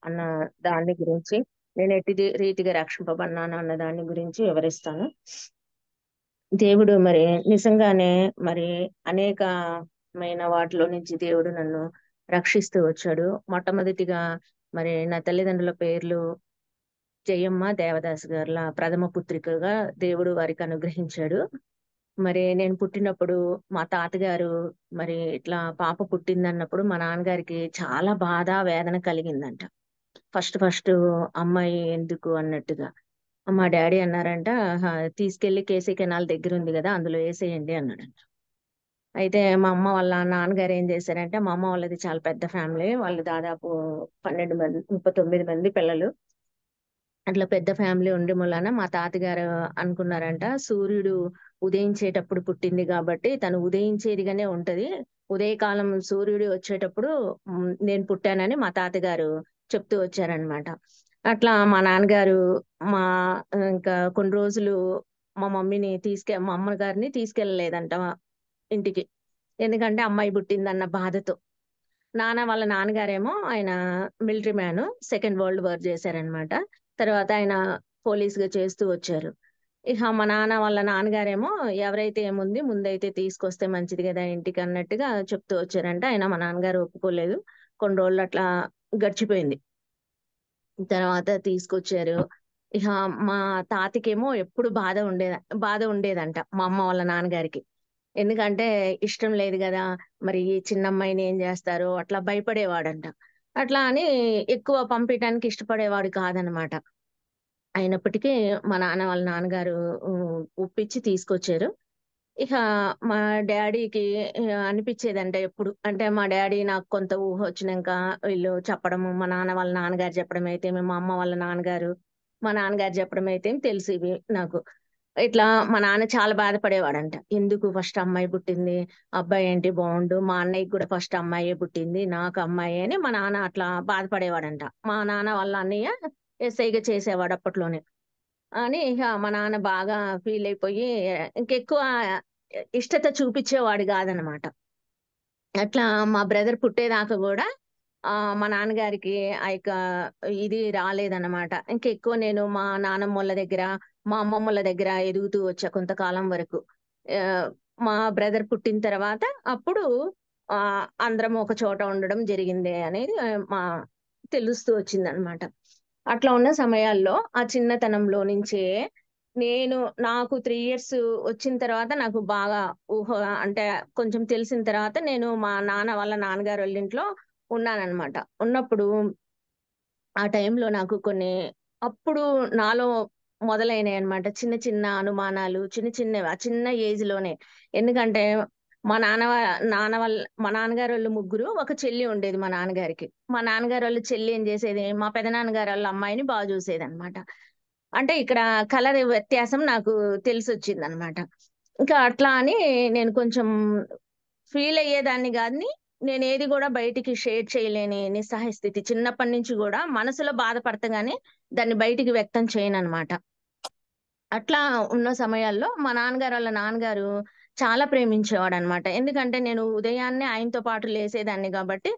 అన్న దాని గురించి, నేను ఎట్టి రీతిగా రక్షింపబడినాను అన్న దాని గురించి వివరిస్తాను. దేవుడు మరి నిజంగానే మరి అనేకమైన వాటిలో నుంచి దేవుడు నన్ను రక్షిస్తూ వచ్చాడు. మొట్టమొదటిగా మరి నా తల్లిదండ్రుల పేర్లు జయమ్మ, దేవదాసు గార్ల ప్రథమ పుత్రికగా దేవుడు వారికి అనుగ్రహించాడు. మరి నేను పుట్టినప్పుడు మా తాతగారు మరి ఇట్లా పాప పుట్టిందన్నప్పుడు మా నాన్నగారికి చాలా బాధ, వేదన కలిగిందంట. ఫస్ట్ ఫస్ట్ అమ్మాయి ఎందుకు అన్నట్టుగా. మా డ్యాడీ అన్నారంట, తీసుకెళ్లి కేసీ కెనాల్ దగ్గర ఉంది కదా, అందులో వేసేయండి అన్నాడంట. అయితే మా అమ్మ వాళ్ళ నాన్నగారు ఏం చేశారంటే, మా అమ్మ వాళ్ళది చాలా పెద్ద ఫ్యామిలీ. వాళ్ళు దాదాపు 12 మంది, 39 మంది పిల్లలు. అట్లా పెద్ద ఫ్యామిలీ ఉండి మూలాన మా తాతగారు అనుకున్నారంట, సూర్యుడు ఉదయించేటప్పుడు పుట్టింది కాబట్టి తను ఉదయించేదిగానే ఉంటది. ఉదయకాలం సూర్యుడు వచ్చేటప్పుడు నేను పుట్టానని మా తాతగారు చెప్తూ వచ్చారనమాట. అట్లా మా నాన్నగారు మా ఇంకా కొన్ని రోజులు మా అమ్మగారిని తీసుకెళ్ళలేదంట ఇంటికి. ఎందుకంటే అమ్మాయి పుట్టిందన్న బాధతో. వాళ్ళ నాన్నగారేమో ఆయన military man, second world war చేశారనమాట. తర్వాత ఆయన పోలీస్ గా చేస్తూ వచ్చారు. ఇక మా వాళ్ళ నాన్నగారేమో ఎవరైతే ఏముంది ముందైతే తీసుకొస్తే మంచిది కదా ఇంటికి అన్నట్టుగా చెప్తూ వచ్చారంట. ఆయన మా నాన్నగారు ఒప్పుకోలేదు. కొన్ని రోజులు అట్లా గడిచిపోయింది. తర్వాత తీసుకొచ్చారు. ఇక మా తాతకేమో ఎప్పుడు బాధ ఉండేదంట మా అమ్మ వాళ్ళ నాన్నగారికి. ఎందుకంటే ఇష్టం లేదు కదా, మరి ఈ చిన్నమ్మాయిని ఏం చేస్తారు అట్లా భయపడేవాడంట. అట్లా అని ఎక్కువ పంపించడానికి ఇష్టపడేవాడు కాదనమాట. అయినప్పటికీ వాళ్ళ నాన్నగారు ఒప్పించి తీసుకొచ్చారు. ఇక మా డ్యాడీకి అనిపించేదంట ఎప్పుడు అంటే, మా డ్యాడీ నాకు కొంత ఊహ వచ్చినాక వీళ్ళు చెప్పడము, వాళ్ళ నాన్నగారు చెప్పడం అయితే మా అమ్మ వాళ్ళ నాన్నగారు, మా నాన్నగారు చెప్పడం అయితే తెలిసేవి నాకు. ఇట్లా మా నాన్న చాలా బాధపడేవాడంట. ఎందుకు ఫస్ట్ అమ్మాయి పుట్టింది, అబ్బాయి ఏంటి బాగుండు, మా అన్నయ్యకి కూడా ఫస్ట్ అమ్మాయే పుట్టింది, నాకు అమ్మాయి అని మా నాన్న అట్లా బాధపడేవాడంట. మా నాన్న వాళ్ళ అన్నయ్య ఎస్ఐగా చేసేవాడు అప్పట్లోనే. అని ఇక మా నాన్న బాగా ఫీల్ అయిపోయి ఇంకెక్కువ ఇష్టత చూపించేవాడు కాదనమాట. అట్లా మా బ్రదర్ పుట్టేదాకా కూడా మా నాన్నగారికి ఆ యొక్క ఇది రాలేదన్నమాట. ఇంకెక్కువ నేను మా నానమ్మోళ్ళ దగ్గర, మా అమ్మమ్మోళ్ళ దగ్గర ఎదుగుతూ వచ్చా కొంతకాలం వరకు. ఆ, మా బ్రదర్ పుట్టిన తర్వాత అప్పుడు అందరం ఒక చోట ఉండడం జరిగింది అనేది మా తెలుస్తూ వచ్చిందనమాట. అట్లా ఉన్న సమయాల్లో ఆ చిన్నతనంలో నుంచే నేను నాకు 3 ఇయర్స్ వచ్చిన తర్వాత నాకు బాగా ఊహ అంటే కొంచెం తెలిసిన తర్వాత నేను మా నాన్న వాళ్ళ నాన్నగారు వాళ్ళ ఇంట్లో ఉన్నానన్నమాట. ఉన్నప్పుడు ఆ టైంలో నాకు కొన్ని అప్పుడు నాలో మొదలైనాయి అన్నమాట. చిన్న చిన్న అనుమానాలు, చిన్న చిన్నవి ఆ చిన్న ఏజ్ లోనే. ఎందుకంటే మా నాన్నగారు వాళ్ళు ముగ్గురు, ఒక చెల్లి ఉండేది మా నాన్నగారికి. మా నాన్నగారు వాళ్ళ చెల్లి ఏం చేసేది, మా పెదనాన్నగారు వాళ్ళ అమ్మాయిని బాగా చూసేది అనమాట. అంటే ఇక్కడ కలర్ వ్యత్యాసం నాకు తెలిసొచ్చింది అనమాట. ఇంకా అట్లా అని నేను కొంచెం ఫీల్ అయ్యేదాన్ని గాని, నేనేది గూడా బయటికి షేర్ చేయలేని నిస్సహాయ స్థితి. చిన్నప్పటి నుంచి గూడా మనసులో బాధపడతా గాని, దాన్ని బయటికి వ్యక్తం చేయననమాట. అట్లా ఉన్న సమయాల్లో మా నాన్నగారు చాలా ప్రేమించేవాడనమాట. ఎందుకంటే నేను ఉదయాన్నే ఆయనతో పాటు లేసేదాన్ని గాబట్టి,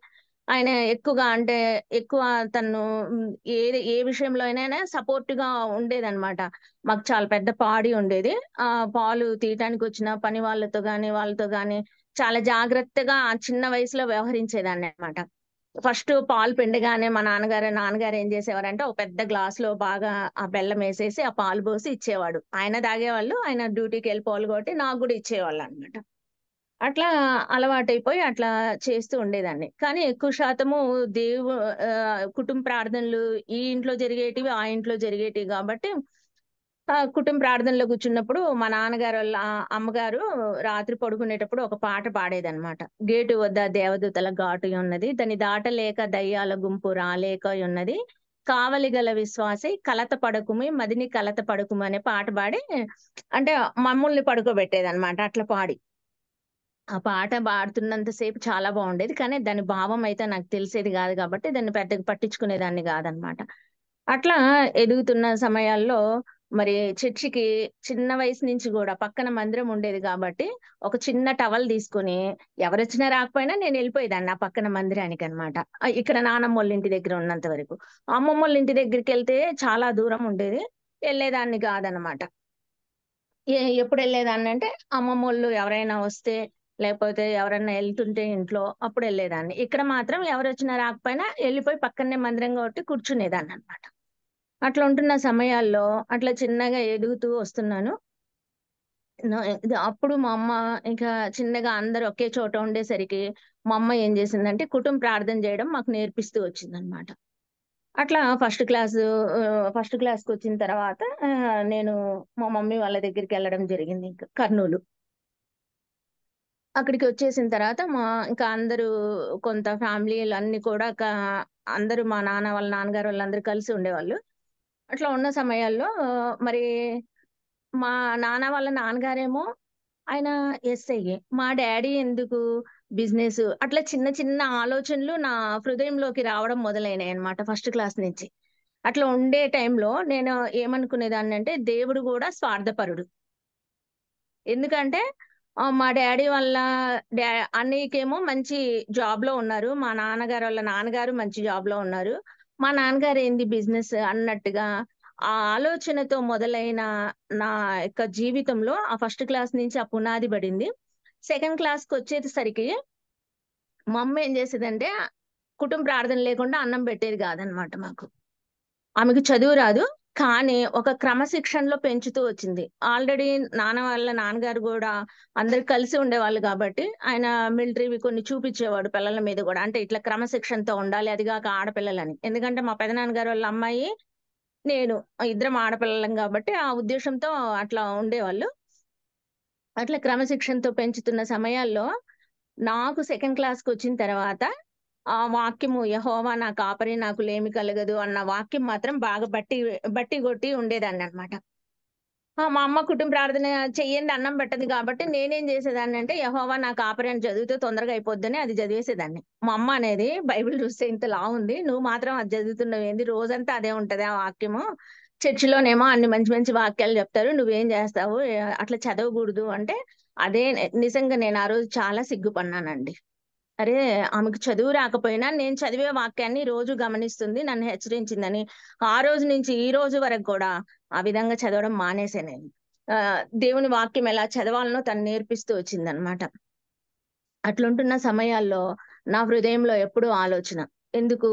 ఆయన ఎక్కువగా అంటే ఎక్కువ తను ఏ విషయంలో అయినైనా సపోర్ట్‌గా ఉండేదనమాట. మాకు చాలా పెద్ద పాడి ఉండేది. పాలు తీయటానికొచ్చిన పని వాళ్ళతో గాని చాలా జాగ్రత్తగా ఆ చిన్న వయసులో వ్యవహరించేదాన్ననమాట. ఫస్ట్ పాలు పిండగానే నాన్నగారు ఏం చేసేవారంటే, ఒక పెద్ద గ్లాస్‌లో బాగా ఆ బెల్లమేసేసి, ఆ పాలు పోసి ఇచ్చేవాడు. ఆయన తాగేవాళ్ళు. ఆయన డ్యూటీకెళ్ళిపోవాలి కాబట్టి నాకు గూడా ఇచ్చేవాళ్ళనమాట. అట్లా అలవాటైపోయి అట్లా చేస్తూ ఉండేదాన్ని. కానీ ఎక్కువ శాతము కుటుంబ ప్రార్థనలు ఈ ఇంట్లో జరిగేటివి, ఆ ఇంట్లో జరిగేటివి గాబట్టి కుటుంబ ప్రార్థనలో కూర్చున్నప్పుడు మా నాన్నగారోళ్ళ అమ్మగారు రాత్రి పడుకునేటప్పుడు ఒక పాట పాడేదన్నమాట. గేటు వద్ద దేవదూతల ఘాటుయున్నది. దాన్ని దాటలేక దయ్యాల గుంపు రాలేకయున్నది. కావలి గల విశ్వాసి కలత పడకుమి మదిని కలత పడకుమి అనే పాట పాడి అంటే మమ్మల్ని పడుకోబెట్టేదన్నమాట అట్లా పాడి. ఆ పాట పాడుతున్నంత సేపు చాలా బావుండేది. కానీ దాని భావం అయితే నాకు తెలిసేది గాదు గాబట్టి దాన్ని పెద్దగా పట్టించుకునేదాన్ని గాదనమాట. అట్లా ఎదుగుతున్న సమయాల్లో మరి చర్చికి చిన్న వయసు నుంచి కూడా పక్కన మందిరం ఉండేది కాబట్టి ఒక చిన్న టవల్ తీసుకొని ఎవరొచ్చినా రాకపోయినా నేను వెళ్ళిపోయేదాన్ని ఆ పక్కన మందిరానికి అనమాట. ఇక్కడ నానమ్మ వాళ్ళ ఇంటి దగ్గర ఉన్నంత వరకు. అమ్మమ్మ వాళ్ళ ఇంటి దగ్గరికి వెళ్తే చాలా దూరం ఉండేది, వెళ్ళేదాన్ని కాదనమాట. ఎప్పుడు వెళ్ళేదాన్ని అంటే అమ్మమ్మోళ్ళు ఎవరైనా వస్తే, లేకపోతే ఎవరైనా వెళ్తుంటే ఇంట్లో అప్పుడు వెళ్ళేదాన్ని. ఇక్కడ మాత్రం ఎవరొచ్చినా రాకపోయినా వెళ్ళిపోయి పక్కనే మందిరం కాబట్టి కూర్చునేదాన్ని అనమాట. అట్లా ఉంటున్న సమయాల్లో అట్లా చిన్నగా ఎదుగుతూ వస్తున్నాను. ఇది అప్పుడు మా అమ్మ ఇంకా చిన్నగా అందరూ ఒకే చోట ఉండేసరికి మా అమ్మ ఏం చేసిందంటే కుటుంబ ప్రార్థన చేయడం మాకు నేర్పిస్తూ వచ్చిందనమాట. అట్లా ఫస్ట్ క్లాస్‌కొచ్చిన తర్వాత నేను మా మమ్మీ వాళ్ళ దగ్గరికెళ్ళడం జరిగింది ఇంక కర్నూలు. అక్కడికొచ్చేసిన తర్వాత ఇంకా అందరూ కొంత ఫ్యామిలీలన్నీ కూడా అందరూ మా నాన్న వాళ్ళ నాన్నగారు వాళ్ళందరూ కలిసి ఉండేవాళ్ళు. అట్లా ఉన్న సమయాల్లో మరి మా నాన్న వాళ్ళ నాన్నగారేమో ఆయన ఎస్ఐయే. మా డ్యాడీ ఎందుకు బిజినెసు. అట్లా చిన్న చిన్న ఆలోచనలు నా హృదయంలోకి రావడం మొదలైనాయన్నమాట ఫస్ట్ క్లాస్ నుంచి. అట్లా ఉండే టైంలో నేను ఏమనుకునేదాన్నంటే దేవుడు గూడా స్వార్థపరుడు. ఎందుకంటే మా డ్యాడీ వాళ్ళ డ్యా అన్నయ్యకేమో మంచి జాబ్‌లో ఉన్నారు. మా నాన్నగారు వాళ్ళ నాన్నగారు మంచి జాబ్‌లో ఉన్నారు. మా నాన్నగారు ఏంది బిజినెస్ అన్నట్టుగా ఆ ఆలోచనతో మొదలైన నా యొక్క జీవితంలో ఆ ఫస్ట్ క్లాస్ నుంచి ఆ పునాది పడింది. సెకండ్ క్లాస్‌కొచ్చేసరికి మా అమ్మ ఏం చేసేదంటే కుటుంబ ప్రార్థన లేకుండా అన్నం పెట్టేది కాదనమాట మాకు. ఆమెకు చదువు రాదు. కానీ ఒక క్రమశిక్షణలో పెంచుతూ వచ్చింది. ఆల్రెడీ వాళ్ళ నాన్నగారు గూడా అందరూ కలిసి ఉండేవాళ్ళు గాబట్టి, ఆయన మిలిటరీవి కొన్ని చూపిచ్చేవాడు పిల్లల మీద గూడా. అంటే ఇట్లా క్రమశిక్షణతో ఉండాలి. అది గాక ఆడపిల్లలని. ఎందుకంటే మా పెదనాన్నగారు వాళ్ళ అమ్మాయి, నేను ఇద్దరం ఆడపిల్లలం గాబట్టి, ఆ ఉద్దేశంతో అట్లా ఉండేవాళ్ళు. అట్లా క్రమశిక్షణతో పెంచుతున్న సమయాల్లో నాకు సెకండ్ క్లాస్‌కొచ్చిన తర్వాత ఆ వాక్యము యెహోవా నా కాపరి నాకు లేమి కలగదు అన్న వాక్యం మాత్రం బాగా బట్టి కొట్టి ఉండేదాన్ననమాట. మా అమ్మ కుటుంబ ప్రార్థన చెయ్యంది అన్నం పెట్టదు కాబట్టి నేనేం చేసేదాన్నంటే యెహోవా నా కాపరి అని చదివితే తొందరగా అయిపోద్దని అది చదివేసేదాన్ని. మా అమ్మ అనేది బైబిల్ చూస్తే ఇంత లావుంది. నువ్వు మాత్రం అది చదువుతున్నావేంది? రోజంతా అదే ఉంటది ఆ వాక్యము. చర్చిలోనేమో అన్ని మంచి మంచి వాక్యాలు చెప్తారు. నువ్వేం చేస్తావు? అట్లా చదవకూడదు అంటే అదే నిజంగా నేను ఆ రోజు చాలా సిగ్గుపడినానండి. అరే! ఆమెకు చదువు రాకపోయినా నేను చదివే వాక్యాన్ని రోజు గమనిస్తుంది. నన్ను హెచ్చరించిందని. ఆ రోజు నుంచి ఈ రోజు వరకు కూడా ఆ విధంగా చదవడం మానేశా నేను. దేవుని వాక్యం ఎలా చదవాలనో తను నేర్పిస్తూ వచ్చిందనమాట. అట్లుంటున్న సమయాల్లో నా హృదయంలో ఎప్పుడూ ఆలోచన. ఎందుకు?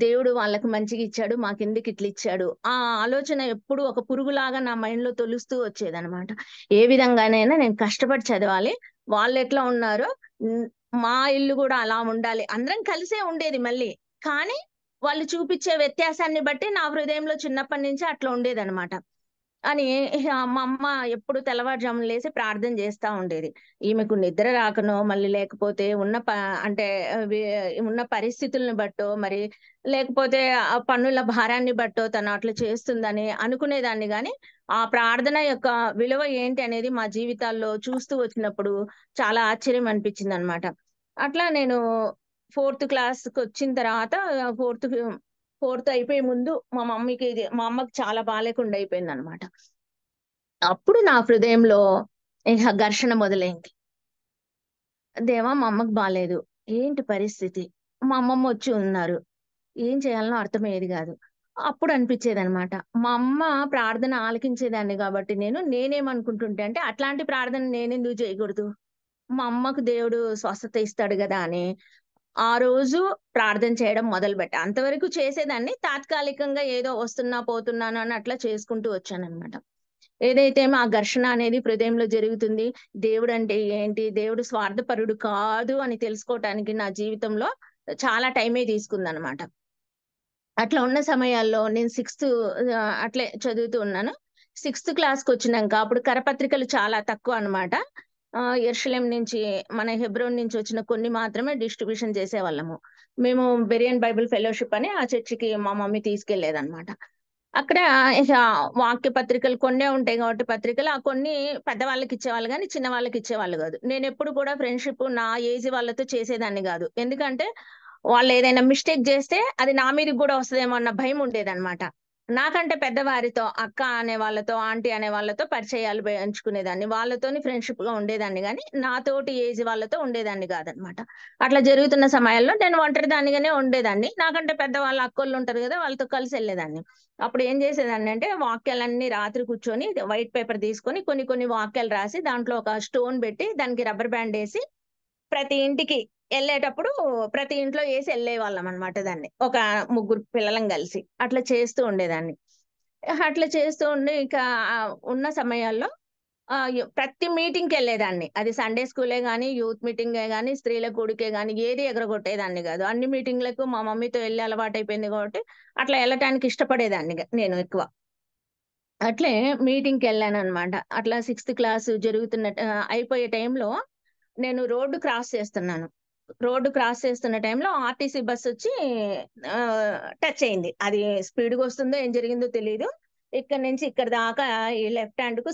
దేవుడు వాళ్ళకి మంచిగిచ్చాడు. మాకెందుకిట్లిచ్చాడు? ఆ ఆలోచన ఎప్పుడూ ఒక పురుగులాగా నా మైండ్‌లో తొలుస్తూ వచ్చేదనమాట. ఏ విధంగానైనా నేను కష్టపడి చదవాలి. వాళ్ళెట్లా ఉన్నారో హ్మ్, మా ఇల్లు గూడా అలా ఉండాలి. అందరం కలిసే ఉండేది మళ్ళీ. కానీ వాళ్ళు చూపిచ్చే వ్యత్యాసాన్ని బట్టి నా హృదయంలో చిన్నప్పటి నుంచి అట్లా ఉండేదనమాట. అని ఇహ మా అమ్మ ఎప్పుడు తెల్లవారుజామున లేసి ప్రార్థన చేస్తా ఉండేది. ఈమెకు నిద్ర రాకనో, మళ్ళీ లేకపోతే అంటే ఉన్న పరిస్థితులను బట్టో, మరి లేకపోతే ఆ పనుల భారాన్ని బట్టో తను అట్లా చేస్తుందని అనుకునేదాన్ని గానీ, ఆ ప్రార్థన యొక్క విలువ ఏంటి అనేది మా జీవితాల్లో చూస్తూ వచ్చినప్పుడు చాలా ఆశ్చర్యం అనిపించిందనమాట. అట్లా నేను ఫోర్త్ క్లాస్‌కొచ్చిన తర్వాత ఫోర్త్ ఫోర్త్ అయిపోయే ముందు మా అమ్మకి చాలా బాలేకుండా అయిపోయిందనమాట. అప్పుడు నా హృదయంలో ఇహ ఘర్షణ మొదలైంది. దేవా! మా అమ్మకి బాలేదు. ఏంటి పరిస్థితి? మా అమ్మమ్మొచ్చి ఉన్నారు. ఏం చేయాలనో అర్థమయ్యేది గాదు. అప్పుడు అనిపిచ్చేదనమాట. మా అమ్మ ప్రార్థన ఆలకించేదాన్ని గాబట్టి నేనేమనుకుంటుంటే అంటే అట్లాంటి ప్రార్థన నేనెందుకు జేయగూడదు? మా అమ్మకు దేవుడు స్వస్థత ఇస్తాడు గదా! అని ఆ రోజు ప్రార్థన చేయడం మొదలుపెట్టా. అంతవరకు చేసేదాన్ని. తాత్కాలికంగా ఏదో వస్తున్నా, పోతున్నాను అని అట్లా చేసుకుంటూ వచ్చాననమాట. ఏదైతే ఆ ఘర్షణ అనేది హృదయంలో జరుగుతుంది. దేవుడంటే ఏంటి? దేవుడు స్వార్థపరుడు కాదు అని తెలుసుకోవటానికి నా జీవితంలో చాలా టైమే తీసుకుందనమాట. అట్లా ఉన్న సమయాల్లో నేను అట్లే చదువుతూ ఉన్నాను. సిక్స్త్ క్లాస్‌కొచ్చినంక అప్పుడు కరపత్రికలు చాలా తక్కువనమాట. యెరూషలేం నుంచి మన హెబ్రోన్ నుంచి వచ్చిన కొన్ని మాత్రమే డిస్ట్రిబ్యూషన్ చేసేవాళ్ళము. మేము బెరియన్ బైబుల్ ఫెలోషిప్ అని ఆ చర్చికి మా మమ్మీ తీసుకెళ్ళేదనమాట. అక్కడ ఇక వాక్య పత్రికలు కొన్నే ఉంటాయి కాబట్టి పత్రికలు, ఆ కొన్ని పెద్దవాళ్ళకిచ్చేవాళ్ళు గానీ, చిన్న వాళ్ళకిచ్చేవాళ్ళు గాదు. నేనెప్పుడు కూడా ఫ్రెండ్‌షిప్ నా ఏజ్ వాళ్ళతో చేసేదాన్ని గాదు. ఎందుకంటే వాళ్ళేదైనా మిస్టేక్ జేస్తే అది నా మీదకి గూడా వస్తదేమో అన్న భయముండేదనమాట. నాకంటే పెద్దవారితో అక్క అనే వాళ్ళతో, ఆంటీ అనే వాళ్ళతో పరిచయాలు పెంచుకునేదాన్ని. వాళ్ళతోని ఫ్రెండ్‌షిప్‌గా ఉండేదాన్ని గానీ, నాతోటి ఏజ్ వాళ్ళతో ఉండేదాన్ని గాదనమాట. అట్లా జరుగుతున్న సమయాల్లో నేను ఒంటరిదానిగానే ఉండేదాన్ని. నాకంటే పెద్దవాళ్ళ అక్కోళ్ళుంటారు గదా! వాళ్ళతో కలిసెళ్ళేదాన్ని. అప్పుడు ఏం జేసేదాన్నంటే, వాక్యాలన్నీ రాత్రి కూర్చొని వైట్ పేపర్ తీసుకొని కొన్ని కొన్ని వాక్యాలు రాసి, దాంట్లో ఒక స్టోన్ బెట్టి, దానికి రబ్బర్ బ్యాండేసి ప్రతి ఇంటికి ఎళ్ళేటప్పుడు ప్రతి ఇంట్లో ఏసి ఎళ్ళేవాళ్ళమనమాట దాన్ని. ఒక ముగ్గురు పిల్లలం గలిసి. అట్లా చేస్తూ ఉండేదాన్ని. అట్లా చేస్తూ ఉండి ఇక ఉన్న సమయాల్లో ప్రతి మీటింగ్‌కెళ్ళేదాన్ని. అది సండే స్కూలే గాని, యూత్ మీటింగే గాని, స్త్రీల కూడికే గాని ఏది ఎగరగొట్టేదాన్ని గాదు. అన్ని మీటింగ్‌లకు మా మమ్మీతో ఎళ్ళి అలవాటయిపోయింది గాబట్టి, అట్లా ఎళ్ళటానికి ఇష్టపడేదాన్ని నేను ఎక్కువ. అట్లే మీటింగ్‌కెళ్ళాననమాట. అట్లా సిక్స్త్ క్లాస్ అయిపోయే టైంలో నేను రోడ్డు క్రాస్ చేస్తున్నాను. రోడ్డు క్రాస్ చేస్తున్న టైంలో ఆర్‌టీసీ బస్సొచ్చి టచ్ అయింది. అది స్పీడ్‌గొస్తుందో ఏం జరిగిందో తెలీదు. ఇక్కడి నుంచి ఇక్కడి దాకా ఈ లెఫ్ట్ హ్యాండ్‌కు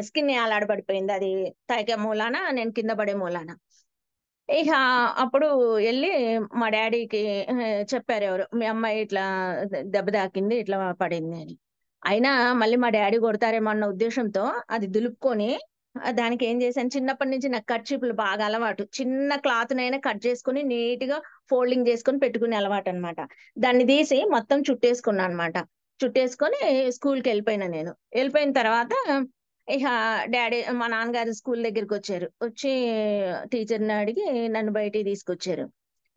స్కిన్ ఏలాడ పడిపోయింది. అది తలకాయ మూలాన, నేను కింద పడే మూలాన. ఇక అప్పుడు ఎళ్లి మా డ్యాడీకి చెప్పారెవరో, "మీ అమ్మాయి ఇట్లా దెబ్బ తాకింది, ఇట్లా పడింది" అని. అయినా మళ్ళీ మా డ్యాడీ కొడతారేమో అన్న ఉద్దేశంతో అది దులుపుకొని దానికేం చేశాను, చిన్నప్పటి నుంచి నాకు కర్చీఫ్‌లు బాగా అలవాటు. చిన్న క్లాత్‌నైనా కట్ చేసుకొని నీట్‌గా ఫోల్డింగ్ చేసుకొని పెట్టుకునే అలవాటనమాట. దాన్ని తీసి మొత్తం చుట్టేసుకున్నా అనమాట. చుట్టేసుకొని స్కూలుకెళ్ళిపోయినా నేను. ఎళ్ళిపోయిన తర్వాత ఇహ మా నాన్నగారు స్కూల్ దగ్గరికొచ్చారు. వచ్చి టీచర్‌ని అడిగి నన్ను బయటికి తీసుకొచ్చారు.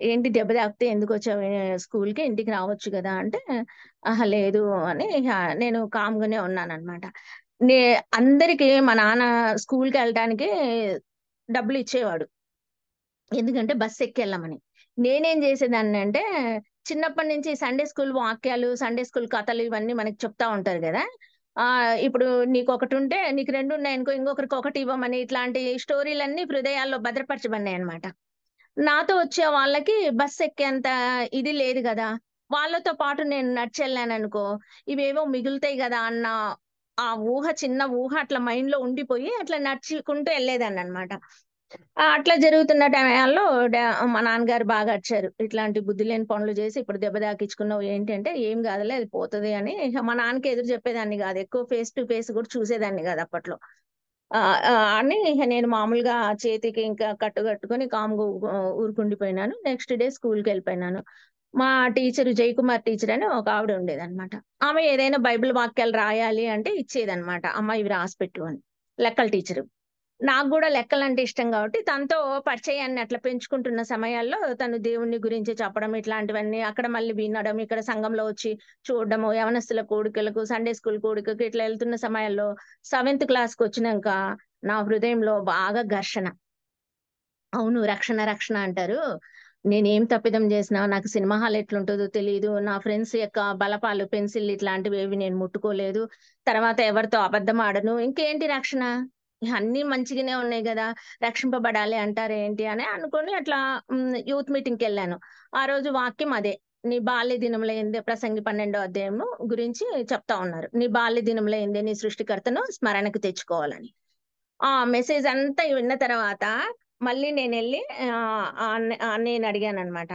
"ఏంటి దెబ్బ తాకితే ఎందుకొచ్చావు స్కూల్‌కి? ఇంటికి రావచ్చు గదా!" అంటే, "అహా! లేదు" అని ఇహ నేను కామ్‌గానే ఉన్నాననమాట. నే అందరికి మా నాన్న స్కూల్‌కెళ్ళటానికి డబ్బులిచ్చేవాడు. ఎందుకంటే బస్సెక్కెళ్ళమని. నేనేం జేసేదాన్నంటే, చిన్నప్పటి నుంచి సండే స్కూల్ వాక్యాలు, సండే స్కూల్ కథలు ఇవన్నీ మనకి చెప్తా ఉంటారు గదా! ఇప్పుడు నీకొకటుంటే నీకు 2 ఉన్నాయనుకో, ఇంకొకరికి ఒకటి ఇవ్వమని ఇట్లాంటి స్టోరీలన్నీ హృదయాల్లో భద్రపరచబడినాయనమాట. నాతో వచ్చే వాళ్ళకి బస్సెక్కేంత ఇది లేదు గదా! వాళ్ళతో పాటు నేను నడిచెళ్ళాననుకో, ఇవేవో మిగులుతాయి గదా! అన్న ఆ చిన్న ఊహ అట్లా మైండ్‌లో ఉండిపోయి, అట్లా నడుచుకుంటూ ఎళ్ళేదాన్ననమాట. అట్లా జరుగుతున్న టయాల్లో మా నాన్నగారు బాగా అరిచారు. "ఇట్లాంటి బుద్ధి లేని పనులు జేసి ఇప్పుడు దెబ్బ తాకిచ్చుకున్నావు ఏంటి" అంటే, "ఏం గాదులే అది పోతది" అని ఇహ మా నాన్నకి ఎదురు జెప్పేదాన్ని గాదు. ఎక్కువ ఫేస్ టు ఫేస్ గూడా చూసేదాన్ని గాదు అప్పట్లో. అని ఇహ నేను మామూలుగా చేతికి ఇంకా కట్టు కట్టుకొని కామ్‌గా ఊరుకుండిపోయినాను. Next day స్కూలుకెళ్ళిపోయినాను. మా టీచరు జయకుమార్ టీచర్ అని ఒక ఆవిడ ఉండేదనమాట. ఆమె ఏదైనా బైబిల్ వాక్యాలు రాయాలి అంటే ఇచ్చేదనమాట. అమ్మ ఇవి రాసిపెట్టు అని. లెక్కల టీచరు. నాకు గూడా లెక్కలంటే ఇష్టం గాబట్టి, తనతో పరిచయాన్ని అట్లా పెంచుకుంటున్న సమయాల్లో తను దేవుని గురించి చెప్పడం ఇట్లాంటివన్నీ అక్కడ మళ్ళీ వినడం, ఇక్కడ సంఘంలో వచ్చి చూడడము, యవనస్తుల కూడికలకు, సండే స్కూల్ కూడికకి ఇట్లా ఎళ్తున్న సమయాల్లో సెవెంత్ క్లాస్‌కొచ్చినంక నా హృదయంలో బాగా ఘర్షణ. అవును. రక్షణ, రక్షణ అంటారు. నేనేం తప్పిదం జేసినా నాకు సినిమా హాల్ ఎట్లుంటదో తెలీదు. నా ఫ్రెండ్స్ యొక్క బలపాలు, పెన్సిల్లు ఇట్లాంటివేవి నేను ముట్టుకోలేదు. తర్వాత ఎవరితో అబద్ధం ఆడను. ఇంకేంటి రక్షణ? అన్నీ మంచిగానే ఉన్నాయి గదా! రక్షింపబడాలి అంటారేంటి అని అనుకోని అట్లా యూత్ మీటింగ్‌కెళ్ళాను. ఆ రోజు వాక్యం అదే. నీ బాల్య దినముల యందే ప్రసంగి 12 అధ్యాయము గురించి చెప్తా ఉన్నారు. నీ బాల్య దినముల యందే నీ సృష్టికర్తను స్మరణకు తెచ్చుకోవాలని. ఆ మెసేజ్ అంతా విన్న తర్వాత మళ్ళీ నేనెళ్ళి ఆ అన్నయ్యని అడిగాననమాట.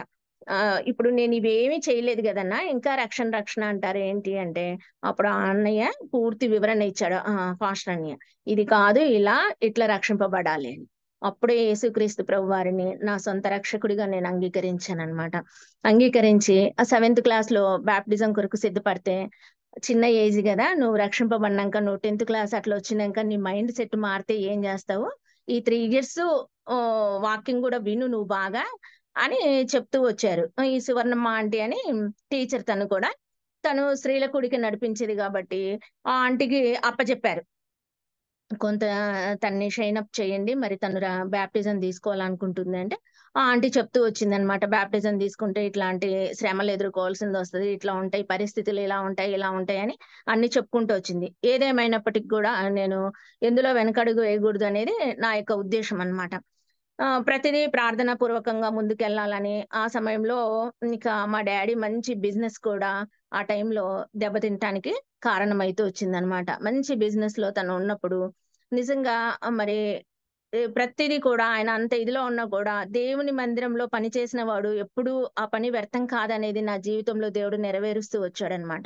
ఇప్పుడు నేనివేమి చేయలేదు గదన్నా! ఇంకా రక్షణ, రక్షణ అంటారేంటి అంటే, అప్పుడు ఆ అన్నయ్య పూర్తి వివరణ ఇచ్చాడు. పాస్టర్ అన్నయ్య. ఇది కాదు ఇలా ఇట్లా రక్షింపబడాలి అని. అప్పుడే యేసుక్రీస్తు ప్రభువారిని నా సొంత రక్షకుడిగా నేను అంగీకరించాననమాట. అంగీకరించి ఆ సెవెంత్ క్లాస్‌లో బాప్టిజం కొరకు సిద్ధపడితే చిన్న ఏజ్ గదా! నువ్వు రక్షింపబడినంక నువ్వు 10థ్ క్లాస్ అట్లా వచ్చినంక నీ మైండ్ సెట్ మారితే ఏం జేస్తావు? ఈ 3 ఇయర్స్ వాకింగ్ గూడా విను నువ్వు బాగా అని చెప్తూ వచ్చారు. ఈ సువర్ణమ్మ ఆంటీ అని టీచర్ తను కూడా. తను స్త్రీల కూడిక నడిపించేది గాబట్టి, ఆ ఆంటీకి అప్పజెప్పారు. కొంత తనని షైన్ అప్ చేయండి. మరి తను బాప్టిజం తీసుకోవాలనుకుంటుంది అంటే, ఆ ఆంటీ చెప్తూ వచ్చిందనమాట. బాప్టిజం తీసుకుంటే ఇట్లాంటి శ్రమలు ఎదుర్కోవాల్సిందొస్తది. ఇట్లా ఉంటాయి పరిస్థితులు ఇలా ఉంటాయి, ఇలా ఉంటాయని అన్నీ చెప్పుకుంటూ వచ్చింది. ఏదేమైనప్పటికి గూడా నేను ఎందులో వెనకడుగు వేయగూడదనేది నా యొక్క ఉద్దేశ్యం అన్నమాట. ప్రతిదీ ప్రార్థనా పూర్వకంగా ముందుకెళ్ళాలని ఆ సమయంలో ఇంకా మా డ్యాడీ మంచి బిజినెస్ కూడా ఆ టైంలో దెబ్బతినటానికి కారణమైతూ వచ్చిందనమాట. మంచి బిజినెస్‌లో తను ఉన్నప్పుడు నిజంగా మరి ప్రతిది కూడా ఆయన అంత ఇదిలో ఉన్నా కూడా దేవుని మందిరంలో పని చేసిన వాడు ఎప్పుడూ ఆ పని వ్యర్థం కాదనేది నా జీవితంలో దేవుడు నెరవేరుస్తూ వచ్చాడనమాట.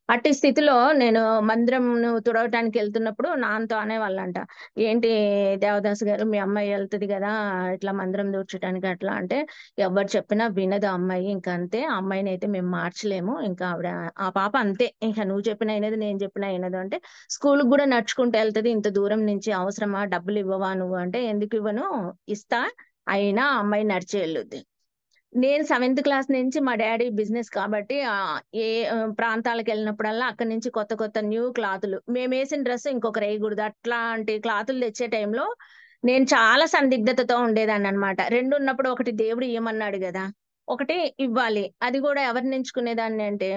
అట్టి స్థితిలో నేను మందిరంను తుడవటానికి వెళ్తున్నప్పుడు నాన్నతో అనేవాళ్ళంట, ఏంటి దేవదాసు గారు, మీ అమ్మాయి వెళ్తుంది కదా ఇట్లా మందిరం దూడ్చడానికి అట్లా అంటే, ఎవరు చెప్పినా వినదు ఆ అమ్మాయి, ఇంకా అంతే, ఆ అమ్మాయిని అయితే మేము మార్చలేము, ఇంకా ఆవిడ ఆ పాప అంతే, ఇంకా నువ్వు చెప్పినా వినదు నేను చెప్పినా వినదు అంటే, స్కూల్కి కూడా నడుచుకుంటూ వెళ్తుంది ఇంత దూరం నుంచి, అవసరమా, డబ్బులు ఇవ్వవా నువ్వు అంటే, ఎందుకు ఇవ్వను, ఇస్తా, అయినా ఆ అమ్మాయి నడిచి వెళ్ళొద్ది. నేను సెవెంత్ క్లాస్ నుంచి మా డాడీ బిజినెస్ కాబట్టి ఏ ప్రాంతాలకు వెళ్ళినప్పుడల్లా అక్కడి నుంచి కొత్త కొత్త న్యూ క్లాతులు మేము వేసిన డ్రెస్ ఇంకొకరు వేయకూడదు అట్లాంటి క్లాతులు తెచ్చే టైంలో నేను చాలా సందిగ్ధతతో ఉండేదాన్ని అనమాట. రెండు ఉన్నప్పుడు ఒకటి దేవుడు ఇవ్వమన్నాడు కదా, ఒకటి ఇవ్వాలి, అది కూడా ఎవరిని ఎంచుకునేదాన్ని అంటే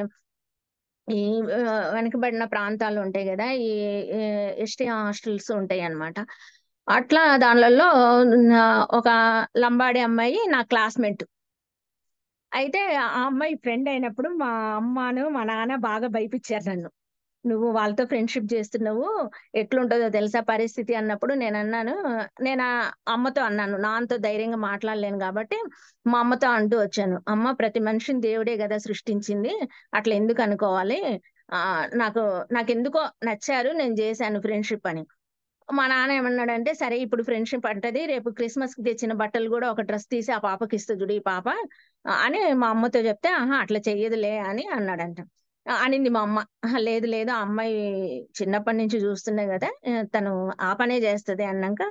ఈ వెనకబడిన ప్రాంతాలు ఉంటాయి కదా, ఈ ఎస్టీ హాస్టల్స్ ఉంటాయి అన్నమాట. అట్లా దానిలలో ఒక లంబాడి అమ్మాయి నా క్లాస్మేట్. అయితే ఆ అమ్మాయి ఫ్రెండ్ అయినప్పుడు మా అమ్మను, మా నాన్న బాగా భయపిచ్చారు నన్ను. "నువ్వు వాళ్ళతో ఫ్రెండ్‌షిప్ చేస్తున్నావు. ఎట్లుంటదో తెలుసా పరిస్థితి" అన్నప్పుడు నేనన్నాను, నేను అమ్మతో అన్నాను. నాన్నతో ధైర్యంగా మాట్లాడలేను గాబట్టి, మా అమ్మతో అంటూ వచ్చాను. "అమ్మ, ప్రతి మనిషిని దేవుడే గదా సృష్టించింది. అట్లా ఎందుకు అనుకోవాలి? నాకెందుకో నచ్చారు. నేను జేశాను ఫ్రెండ్‌షిప్" అని. మా నాన్న ఏమన్నాడంటే, "సరే ఇప్పుడు ఫ్రెండ్‌షిప్ అంటది. రేపు క్రిస్మస్‌కి తెచ్చిన బట్టలు గూడా ఒక డ్రెస్ తీసి ఆ పాపకిస్తది చూడు ఈ పాప" అని మా అమ్మతో చెప్తే, "ఆహా! అట్లా చెయ్యదులే" అని అన్నాడంట. అనింది మా అమ్మ. "అహా! లేదు లేదు, ఆ అమ్మాయి చిన్నప్పటి నుంచి చూస్తున్నా గదా! తను ఆ పనే చేస్తది" అన్నాక,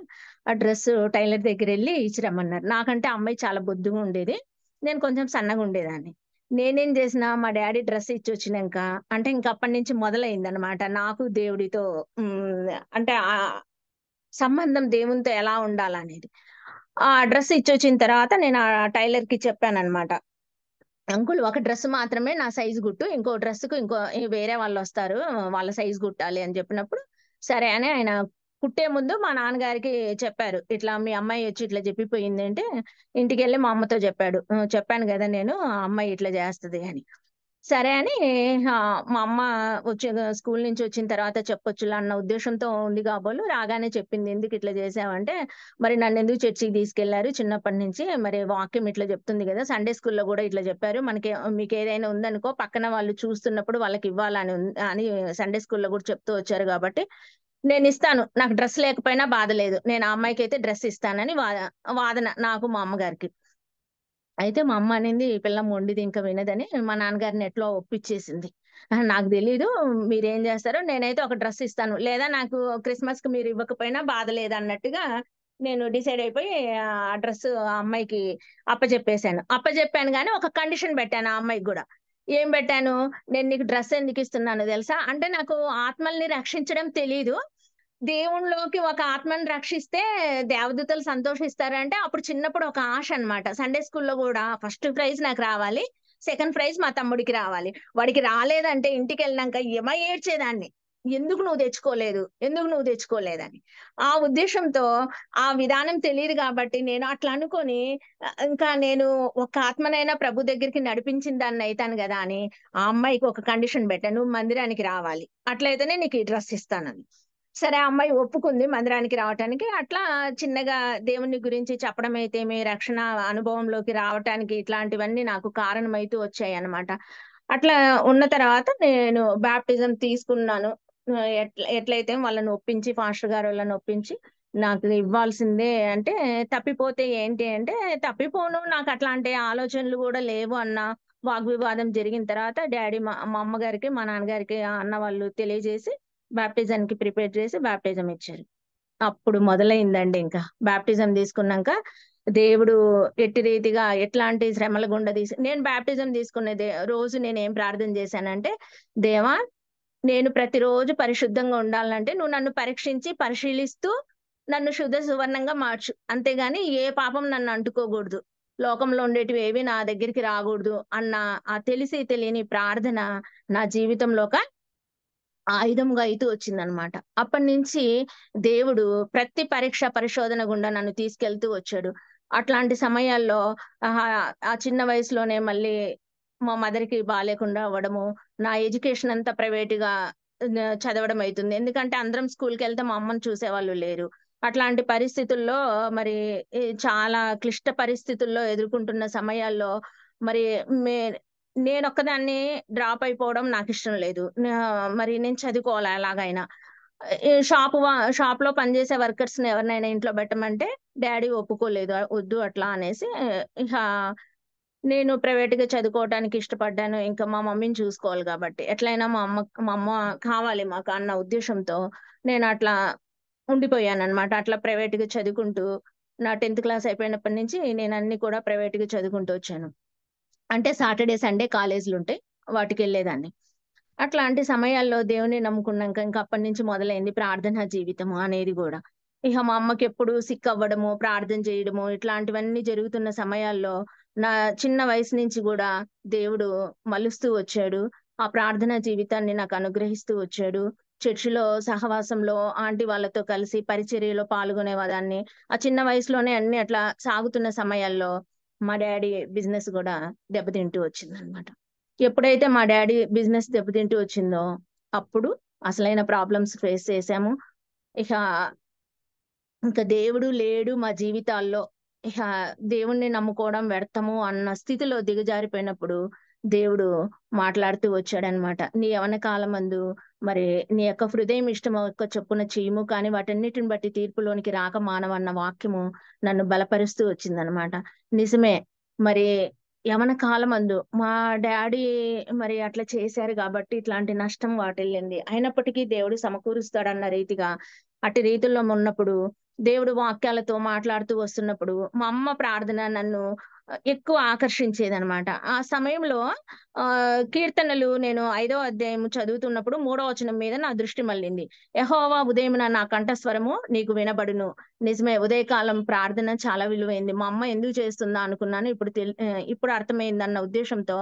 ఆ డ్రెస్ టైలర్ దగ్గరెళ్లి ఇచ్చి రమ్మన్నారు. నాకంటే ఆ అమ్మాయి చాలా బొద్దుగా ఉండేది. నేను కొంచెం సన్నగా ఉండేదాన్ని. నేనేం చేసినా మా డ్యాడీ డ్రెస్ ఇచ్చొచ్చినంక, అంటే ఇంక అప్పటినుంచి మొదలైందనమాట నాకు దేవుడితో అంటే సంబంధం దేవునితో ఎలా ఉండాలనేది. ఆ డ్రెస్ ఇచ్చొచ్చిన తర్వాత నేను ఆ టైలర్‌కి చెప్పాననమాట. అంకుల్, ఒక డ్రెస్ మాత్రమే నా సైజ్ కుట్టు. ఇంకో డ్రెస్‌కి వేరే వాళ్ళొస్తారు. వాళ్ళ సైజ్ కుట్టాలి అని చెప్పినప్పుడు, సరే అని ఆయన కుట్టే ముందు మా నాన్నగారికి చెప్పారు. ఇట్లా మీ అమ్మాయి వచ్చి ఇట్లా చెప్పిపోయింది అంటే, ఇంటికెళ్ళి మా అమ్మతో చెప్పాడు. చెప్పాను గదా నేను, ఆ అమ్మాయి ఇట్లా చేస్తది అని. సరే అని మా అమ్మ స్కూల్ నుంచి వచ్చిన తర్వాత చెప్పొచ్చులే అన్న ఉద్దేశంతో ఉంది కాబోలు రాగానే చెప్పింది. "ఎందుకిట్లా చేశావంటే, మరి నన్నెందుకు చర్చికి తీసుకెళ్లారు చిన్నప్పటి నుంచి? మరి వాక్యం ఇట్లా చెప్తుంది గదా! సండే స్కూల్‌లో గూడా ఇట్లా చెప్పారు. మీకేదైనా ఉందనుకో పక్కన వాళ్ళు చూస్తున్నప్పుడు వాళ్ళకివ్వాలని అని సండే స్కూల్‌లో గూడా చెప్తూ వచ్చారు గాబట్టి, నేనిస్తాను. నాకు డ్రెస్ లేకపోయినా బాధ లేదు. నేను ఆ అమ్మాయికైతే డ్రెస్ ఇస్తానని" వాదన నాకు మా అమ్మగారికి. అయితే మా అమ్మ అనింది, "ఈ పిల్ల మొండిది, ఇంక వినదని" మా నాన్నగారిని ఎట్లో ఒప్పించేసింది. "నాకు తెలీదు మీరేం జేస్తారో, నేనైతే ఒక డ్రెస్ ఇస్తాను. లేదా నాకు క్రిస్మస్‌కి మీరు ఇవ్వకపోయినా బాధ లేదన్నట్టుగా" నేను డిసైడ్ అయిపోయి ఆ డ్రెస్ ఆ అమ్మాయికి అప్పజెప్పేసాను. అప్పజెప్పాను గానీ ఒక కండిషన్ బెట్టాను ఆ అమ్మాయికి గూడా. ఏం బెట్టాను, "నేను నీకు డ్రెస్ ఎందుకిస్తున్నానో దెలుసా?" అంటే నాకు ఆత్మల్ని రక్షించడం తెలీదు. దేవునిలోకి ఒక ఆత్మని రక్షిస్తే దేవదూతలు సంతోషిస్తారంటే, అప్పుడు చిన్నప్పుడు ఒక ఆశ అన్నమాట. సండే స్కూల్‌లో గూడా ఫస్ట్ ప్రైజ్ నాకు రావాలి. సెకండ్ ప్రైజ్ మా తమ్ముడికి రావాలి. వాడికి రాలేదంటే ఇంటికెళ్ళినంక ఏడ్చేదాన్ని. ఎందుకు నువ్వు తెచ్చుకోలేదు? ఎందుకు నువ్వు తెచ్చుకోలేదని. ఆ ఉద్దేశ్యంతో ఆ విధానం తెలీదు గాబట్టి నేను అట్లా అనుకోని ఇంకా నేను ఒక ఆత్మనైనా ప్రభు దగ్గరికి నడిపించిన దాన్నయితాను గదా అని ఆ అమ్మాయికి ఒక కండిషన్ బెట్టా. "నువ్వు మందిరానికి రావాలి. అట్లయితేనే నీకు ఈ డ్రెస్ ఇస్తానని." సరే, ఆ అమ్మాయి ఒప్పుకుంది మందిరానికి రావటానికి. అట్లా చిన్నగా దేవుని గురించి చెప్పడమైతేమి, రక్షణ అనుభవంలోకి రావటానికి ఇట్లాంటివన్నీ నాకు కారణమైతూ వచ్చాయన్నమాట. అట్లా ఉన్న తర్వాత నేను బాప్టిజం తీసుకున్నాను. ఎట్లయితే వాళ్ళని ఒప్పించి పాస్టర్ గారోళ్ళని ఒప్పించి నాకు ఇవ్వాల్సిందే అంటే, తప్పిపోతే ఏంటి అంటే, తప్పిపోను, నాకట్లాంటి ఆలోచనలు గూడా లేవు అన్న వాగ్వివాదం జరిగిన తర్వాత మా అమ్మగారికి, మా నాన్నగారికి అన్న వాళ్ళు తెలియజేసి బాప్టిజానికి ప్రిపేర్ చేసి బాప్టిజం ఇచ్చారు. అప్పుడు మొదలైందండి ఇంకా. బాప్టిజం తీసుకున్నాంక దేవుడు ఎట్టి రీతిగా ఎట్లాంటి శ్రమల గుండా నేను బాప్టిజం తీసుకునే రోజు నేనేం ప్రార్థన చేశానంటే, దేవా, నేను ప్రతిరోజు పరిశుద్ధంగా ఉండాలంటే నువ్వు నన్ను పరీక్షించి, పరిశీలిస్తూ నన్ను శుద్ధ సువర్ణంగా మార్చు. అంతేగాని ఏ పాపం నన్ను అంటుకోకూడదు. లోకంలో ఉండేటివి ఏవి నా దగ్గరికి రాకూడదు అన్న ఆ తెలిసి తెలియని ప్రార్థన నా జీవితంలో ఒక ఆయుధంగా అయితూ వచ్చిందనమాట. అప్పటినుంచి దేవుడు ప్రతి పరీక్ష, పరిశోధన గుండా నన్ను తీసుకెళ్తూ వచ్చాడు. అట్లాంటి సమయాల్లో ఆహా! ఆ చిన్న వయసులోనే మళ్ళీ మా మదర్‌కి బాలేకుండా అవ్వడము, నా ఎడ్యుకేషన్ అంతా ప్రైవేట్‌గా చదవడం అయితుంది. ఎందుకంటే అందరం స్కూల్‌కెళ్తే మా అమ్మని చూసేవాళ్ళు లేరు. అట్లాంటి పరిస్థితుల్లో మరి చాలా క్లిష్ట పరిస్థితుల్లో ఎదుర్కొంటున్న సమయాల్లో మరి మే నేనొక్కదాన్ని డ్రాప్ అయిపోవడం నాకిష్టం లేదు. మరి నేను చదువుకోవాలి ఎలాగైనా. ఈ షాప్‌లో పనిచేసే వర్కర్స్‌ని ఎవరినైనా ఇంట్లో పెట్టమంటే డ్యాడీ ఒప్పుకోలేదు. "వద్దు అట్లా" అనేసి ఇహ నేను ప్రైవేట్‌గా చదువుకోవటానికి ఇష్టపడ్డాను. ఇంకా మా మమ్మీని చూసుకోవాలి గాబట్టి. ఎట్లైనా మా అమ్మ కావాలి మాకు అన్న ఉద్దేశ్యంతో నేనట్లా ఉండిపోయాననమాట. అట్లా ప్రైవేట్‌గా చదువుకుంటూ నా 10థ్ క్లాస్ అయిపోయినప్పటి నుంచి నేనన్నీ కూడా ప్రైవేట్‌గా చదువుకుంటూ వచ్చాను. అంటే సాటర్‌డే, సండే కాలేజీలుంటాయి. వాటికెళ్ళేదాన్ని. అట్లాంటి సమయాల్లో దేవుడిని నమ్ముకున్నాక ఇంక అప్పటినుంచి మొదలైంది ప్రార్థనా జీవితము అనేది గూడా. ఇహ మా అమ్మకెప్పుడు సిక్ అవ్వడము, ప్రార్థన చేయడము ఇట్లాంటివన్నీ జరుగుతున్న సమయాల్లో నా చిన్న వయసు నుంచి గూడా దేవుడు మలుస్తూ వచ్చాడు. ఆ ప్రార్థనా జీవితాన్ని నాకు అనుగ్రహిస్తూ వచ్చాడు. చర్చిలో సహవాసంలో ఆంటీ వాళ్ళతో కలిసి పరిచర్యలో పాల్గొనేదాన్ని. ఆ చిన్న వయసులోనే అన్నీ అట్లా సాగుతున్న సమయాల్లో మా డ్యాడీ బిజినెస్ గూడా దెబ్బతింటూ వచ్చిందనమాట. ఎప్పుడైతే మా డ్యాడీ బిజినెస్ దెబ్బతింటూ వచ్చిందో, అప్పుడు అసలైన ప్రాబ్లమ్స్ ఫేస్ చేశాము. ఇక ఇంక దేవుడు లేడు మా జీవితాల్లో. ఇహ దేవుడిని నమ్ముకోవడం వ్యర్థము అన్న స్థితిలో దిగజారిపోయినప్పుడు, దేవుడు మాట్లాడుతూ వచ్చాడనమాట. "నీ యవ్వన కాలమందు మరి నీ యొక్క హృదయం ఇష్టము యొక్క చొప్పున చెయ్యము. కానీ వాటన్నిటిని బట్టి తీర్పులోనికి రాక మానవన్న" వాక్యము నన్ను బలపరుస్తూ వచ్చిందనమాట. నిజమే. మరి యవ్వన కాలమందు మా డ్యాడీ మరి అట్లా చేశారు గాబట్టి ఇట్లాంటి నష్టం వాటిల్లింది. అయినప్పటికీ దేవుడు సమకూరుస్తాడన్న రీతిగా అట్టి రీతుల్లో ఉన్నప్పుడు దేవుడు వాక్యాలతో మాట్లాడుతూ వస్తున్నప్పుడు, మా అమ్మ ప్రార్థన నన్ను ఎక్కువ ఆకర్షించేదనమాట. ఆ సమయంలో కీర్తనలు నేను 5వ అధ్యాయం చదువుతున్నప్పుడు 3వ వచనం మీద నా దృష్టి మళ్ళింది. యెహోవా ఉదయమున నా కంఠస్వరము నీకు వినబడును. నిజమే ఉదయకాలం ప్రార్థన చాలా విలువైంది. మా అమ్మ ఎందుకు చేస్తుందా అనుకున్నాను. ఇప్పుడు అర్థమైందన్న ఉద్దేశ్యంతో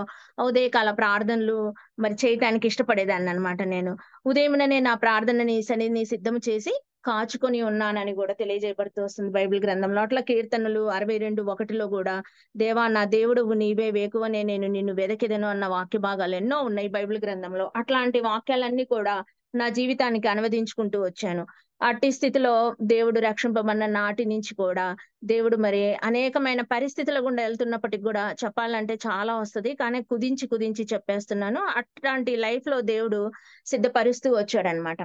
ఉదయకాల ప్రార్థనలు మరి చేయటానికి ఇష్టపడేదాన్ననమాట నేను. ఉదయముననే నా ప్రార్థనని సన్నిధిని సిద్ధం చేసి కాచుకొని ఉన్నానని గూడా తెలియజేయబడుతూ వస్తుంది బైబిల్ గ్రంథంలో. అట్లా కీర్తనలు 62:1 గూడా దేవా నా దేవుడవు నీవే వేకువనే నేను నిన్ను వెదకెదను అన్న వాక్య భాగాలెన్నో ఉన్నాయి బైబిల్ గ్రంథంలో. అట్లాంటి వాక్యాలన్నీ కూడా నా జీవితానికి అనువదించుకుంటూ వచ్చాను. అట్టి స్థితిలో దేవుడు రక్షింపబడిన నాటి నుంచి కూడా దేవుడు మరి అనేకమైన పరిస్థితుల గుండా ఎళ్తున్నప్పటికి గూడా చెప్పాలంటే చాలా వస్తది. కానీ కుదించి చెప్పేస్తున్నాను. అట్లాంటి లైఫ్‌లో దేవుడు సిద్ధపరుస్తూ వచ్చాడనమాట.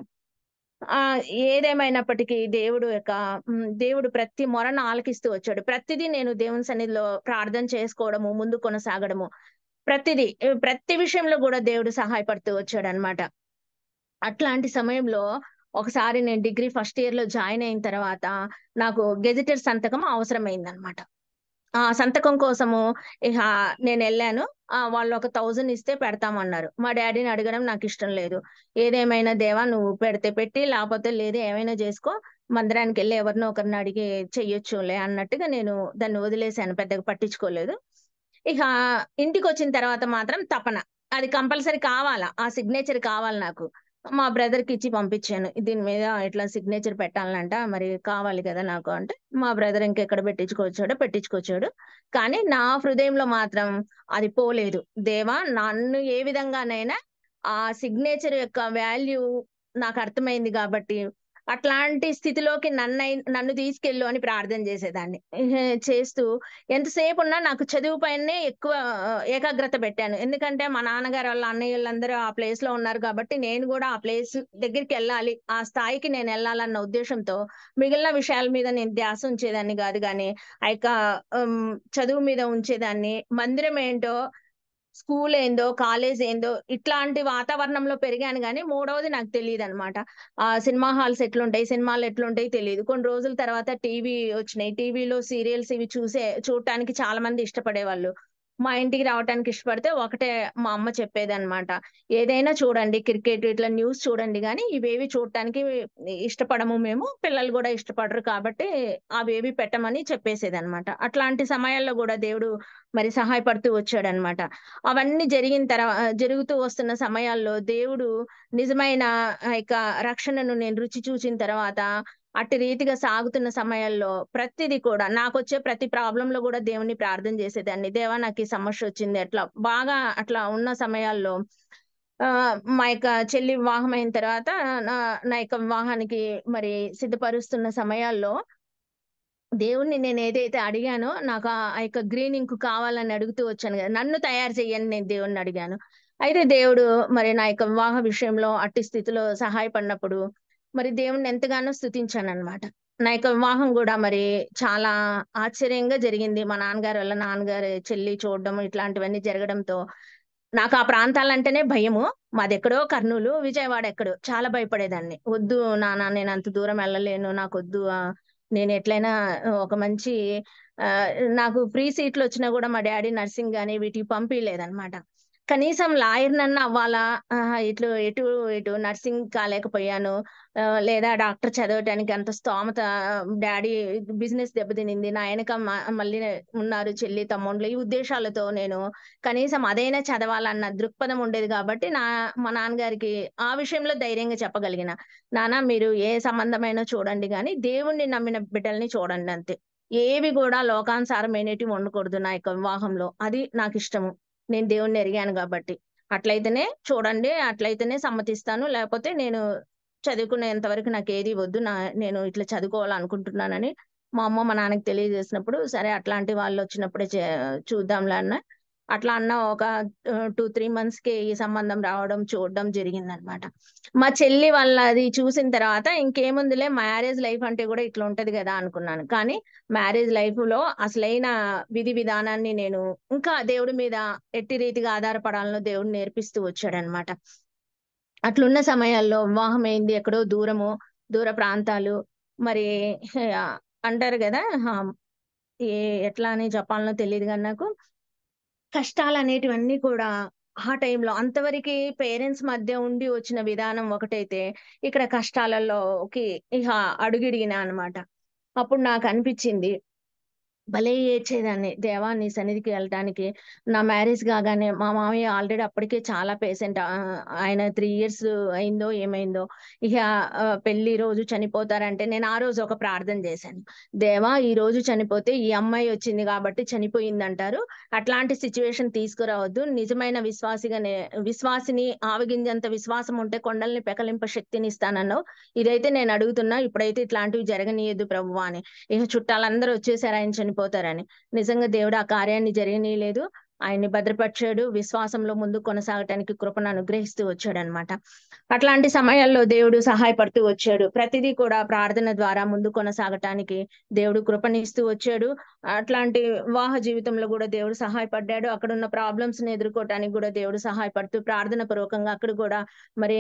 ఏదేమైనప్పటికీ దేవుడు ప్రతి మొరను ఆలకిస్తూ వచ్చాడు. ప్రతిదీ నేను దేవుని సన్నిధిలో ప్రార్థన చేసుకోవడము, ముందు కొనసాగడము, ప్రతి విషయంలో గూడా దేవుడు సహాయపడుతూ వచ్చాడనమాట. అట్లాంటి సమయంలో ఒకసారి నేను డిగ్రీ ఫస్ట్ ఇయర్‌లో జాయిన్ అయిన తర్వాత నాకు గెజిటెడ్ సంతకం అవసరమైందనమాట. ఆ సంతకం కోసము ఇహ నేనెళ్ళాను. వాళ్ళొక 1000 ఇస్తే పెడతామన్నారు. మా డ్యాడీని అడగడం నాకిష్టం లేదు. ఏదేమైనా దేవా నువ్వు పెడితే పెట్టి, లేపోతే లేదు ఏమైనా జేసుకో. మందిరానికెళ్ళి ఎవరినో ఒకరిని అడిగి చెయ్యొచ్చులే అన్నట్టుగా నేను దాన్ని వదిలేసాను. పెద్దగా పట్టించుకోలేదు. ఇక ఇంటికొచ్చిన తర్వాత మాత్రం తపన. అది కంపల్సరీ కావాలా. ఆ సిగ్నేచర్ కావాలి నాకు. మా బ్రదర్‌కిచ్చి పంపించాను. దీని మీద ఇట్లా సిగ్నేచర్ పెట్టాలనంట. మరి కావాలి కదా నాకు అంటే, మా బ్రదర్ ఇంకెక్కడ పెట్టించుకొచ్చాడు. కానీ నా హృదయంలో మాత్రం అది పోలేదు. దేవా నన్ను ఏ విధంగానైనా ఆ సిగ్నేచర్ యొక్క వాల్యూ నాకర్థమైంది గాబట్టి, అట్లాంటి స్థితిలోకి నన్ను తీసుకెళ్ళు అని ప్రార్థన చేసేదాన్ని. చేస్తూ ఎంతసేపున్నా నాకు చదువు పైనే ఎక్కువ ఏకాగ్రత పెట్టాను. ఎందుకంటే మా నాన్నగారోళ్ళ అన్నయ్యోళ్ళందరూ ఆ ప్లేస్‌లో ఉన్నారు కాబట్టి నేను గూడా ఆ ప్లేస్ దగ్గరికెళ్ళాలి. ఆ స్థాయికి నేనెళ్ళాలన్న ఉద్దేశ్యంతో మిగిలిన విషయాల మీద నేను ధ్యాస ఉంచేదాన్ని గాదు గానీ, ఆ యొక్క చదువు మీద ఉంచేదాన్ని. మందిరం ఏంటో, స్కూలేందో, కాలేజేందో ఇట్లాంటి వాతావరణంలో పెరిగాను గానీ, మూడోది నాకు తెలీదనమాట. సినిమా హాల్స్ ఎట్లుంటాయి, సినిమాలెట్లుంటాయి తెలీదు. కొన్ని రోజుల తర్వాత టీవీ ఒచ్చినాయి. టీవీలో సీరియల్స్ ఇవి చూడటానికి చాలా మంది ఇష్టపడేవాళ్ళు. మా ఇంటికి రావటానికి ఇష్టపడితే ఒకటే మా అమ్మ చెప్పేదనమాట. "ఏదైనా చూడండి క్రికెట్ ఇట్లా న్యూస్ చూడండి గానీ, ఇవేవి చూడటానికి ఇష్టపడము మేము. పిల్లలు గూడా ఇష్టపడరు కాబట్టి అవేవి పెట్టమని" చెప్పేసేదనమాట. అట్లాంటి సమయాల్లో గూడా దేవుడు మరి సహాయపడుతూ వచ్చాడనమాట. అవన్నీ జరుగుతూ వస్తున్న సమయాల్లో దేవుడు నిజమైన యొక్క రక్షణను నేను రుచి చూచిన తర్వాత, అట్టి రీతిగా సాగుతున్న సమయాల్లో ప్రతిది కూడా నాకొచ్చే ప్రతి ప్రాబ్లమ్‌లో గూడా దేవుడిని ప్రార్థన చేసేదాన్ని. దేవా నాకీ సమస్యొచ్చింది. అట్లా ఉన్న సమయాల్లో మా యొక్క చెల్లి వివాహం అయిన తర్వాత నా నా యొక్క వివాహానికి మరి సిద్ధపరుస్తున్న సమయాల్లో దేవుడిని నేను ఏదైతే అడిగానో నాకు ఆ యొక్క గ్రీన్ ఇంక్ కావాలని అడుగుతూ వచ్చాను కదా! నన్ను తయారు చెయ్యని నేను దేవుడిని అడిగాను. అయితే దేవుడు మరి నా యొక్క వివాహ విషయంలో అట్టి స్థితిలో సహాయపడినప్పుడు మరి దేవుడిని ఎంతగానో స్తుతించాననమాట. నా యొక్క వివాహం గూడా మరి చాలా ఆశ్చర్యంగా జరిగింది. మా నాన్నగారు వాళ్ళ నాన్నగారి చెల్లి చూడడం ఇట్లాంటివన్నీ జరగడంతో నాకు ఆ ప్రాంతాలంటేనే భయము. మాదెక్కడో కర్నూలు, విజయవాడ ఎక్కడో. చాలా భయపడేదాన్ని. "వద్దు నాన్న నేనంత దూరం ఎళ్ళలేను. నాకొద్దు నేనెట్లైనా ఒక మంచి ఆహ్, నాకు ఫ్రీ సీట్‌లొచ్చినా గూడా మా డ్యాడీ నర్సింగ్ గాని వీటికి పంపియలేదనమాట. కనీసం లాయర్‌నన్నా అవ్వాలా ఎటు నర్సింగ్ కాలేకపోయాను. లేదా డాక్టర్ చదవటానికి అంత స్తోమత డ్యాడీ బిజినెస్ దెబ్బతినింది. నా ఎనక మళ్ళీ ఉన్నారు చెల్లి, తమ్ముళ్ళు. ఈ ఉద్దేశాలతో నేను కనీసం అదైనా చదవాలన్న దృక్పథం ఉండేది గాబట్టి, మా నాన్నగారికి ఆ విషయంలో ధైర్యంగా చెప్పగలిగిన. నాన్న మీరు ఏ సంబంధమైనా చూడండి గానీ, దేవుడిని నమ్మిన బిడ్డల్ని చూడండంతే. ఏవి గూడా లోకానుసారమైనటివి ఉండకూడదు నా యొక్క వివాహంలో. అది నాకిష్టము. నేను దేవుడిని ఎరిగాను గాబట్టి. అట్లయితేనే చూడండి, అట్లయితేనే సమ్మతిస్తాను. లేపోతే నేను చదువుకునేంత వరకు నాకేది వద్దు. నేను ఇట్లా చదువుకోవాలనుకుంటున్నానని మా అమ్మ, మా నాన్నకి తెలియజేసినప్పుడు, సరే అట్లాంటి వాళ్ళొచ్చినప్పుడే చూద్దాంలే అట్లా అన్న ఒక 2, 3 మంత్స్‌కే ఈ సంబంధం రావడం, చూడడం జరిగిందనమాట. మా చెల్లి వాళ్ళది చూసిన తర్వాత ఇంకేముందిలే మ్యారేజ్ లైఫ్ అంటే గూడా ఇట్లా ఉంటది గదా! అనుకున్నాను. కానీ మ్యారేజ్ లైఫ్‌లో అసలైన విధి విధానాన్ని నేను ఇంకా దేవుడి మీద ఎట్టి రీతిగా ఆధారపడాలనో దేవుడు నేర్పిస్తూ వచ్చాడనమాట. అట్లున్న సమయాల్లో వివాహమైంది ఎక్కడో దూర ప్రాంతాలు మరి అంటారు గదా! ఏ ఎట్లా అని చెప్పాలనో తెలీదు గాని నాకు. కష్టాలనేటివన్నీ కూడా ఆ టైంలో అంతవరకి పేరెంట్స్ మధ్య ఉండి వచ్చిన విధానం ఒకటైతే, ఇక్కడ కష్టాలలోకి ఇహ అడుగిడిగినా అనమాట. అప్పుడు నాకనిపిచ్చింది భలే ఏడ్చేదాన్ని. దేవా! నీ సన్నిధికి వెళ్ళటానికి నా మ్యారేజ్ కాగానే మా మామయ్య ఆల్రెడీ అప్పటికే చాలా పేషెంట్ ఆయన 3 ఇయర్స్ అయిందో ఏమైందో. ఇక పెళ్లి రోజు చనిపోతారంటే నేను ఆ రోజు ఒక ప్రార్థన చేశాను. దేవా! ఈరోజు చనిపోతే ఈ అమ్మాయి వచ్చింది కాబట్టి చనిపోయిందంటారు. అట్లాంటి సిట్యుయేషన్ తీసుకురావద్దు. నిజమైన విశ్వాసిని ఆవగింజంత విశ్వాసం ఉంటే కొండల్ని పెకలింప శక్తినిస్తానన్నావు. ఇదైతే నేను అడుగుతున్నా. ఇప్పుడైతే ఇట్లాంటివి జరగనీయద్దు ప్రభువా అని. ఇక చుట్టాలందరూ వచ్చేసారు ఆయన చనిపోతారని. నిజంగా దేవుడు ఆ కార్యాన్ని జరగనీయలేదు. ఆయన్ని భద్రపరిచాడు. విశ్వాసంలో ముందుకు కొనసాగటానికి కృపను అనుగ్రహిస్తూ వచ్చాడనమాట. అట్లాంటి సమయాల్లో దేవుడు సహాయపడుతూ వచ్చాడు. ప్రతిదీ కూడా ప్రార్థన ద్వారా ముందుకు కొనసాగటానికి దేవుడు కృపనిస్తూ వచ్చాడు. అట్లాంటి వివాహ జీవితంలో గూడా దేవుడు సహాయపడ్డాడు. అక్కడున్న ప్రాబ్లమ్స్‌ని ఎదుర్కోవటానికి గూడా దేవుడు సహాయపడుతూ ప్రార్థన పూర్వకంగా అక్కడ గూడా మరి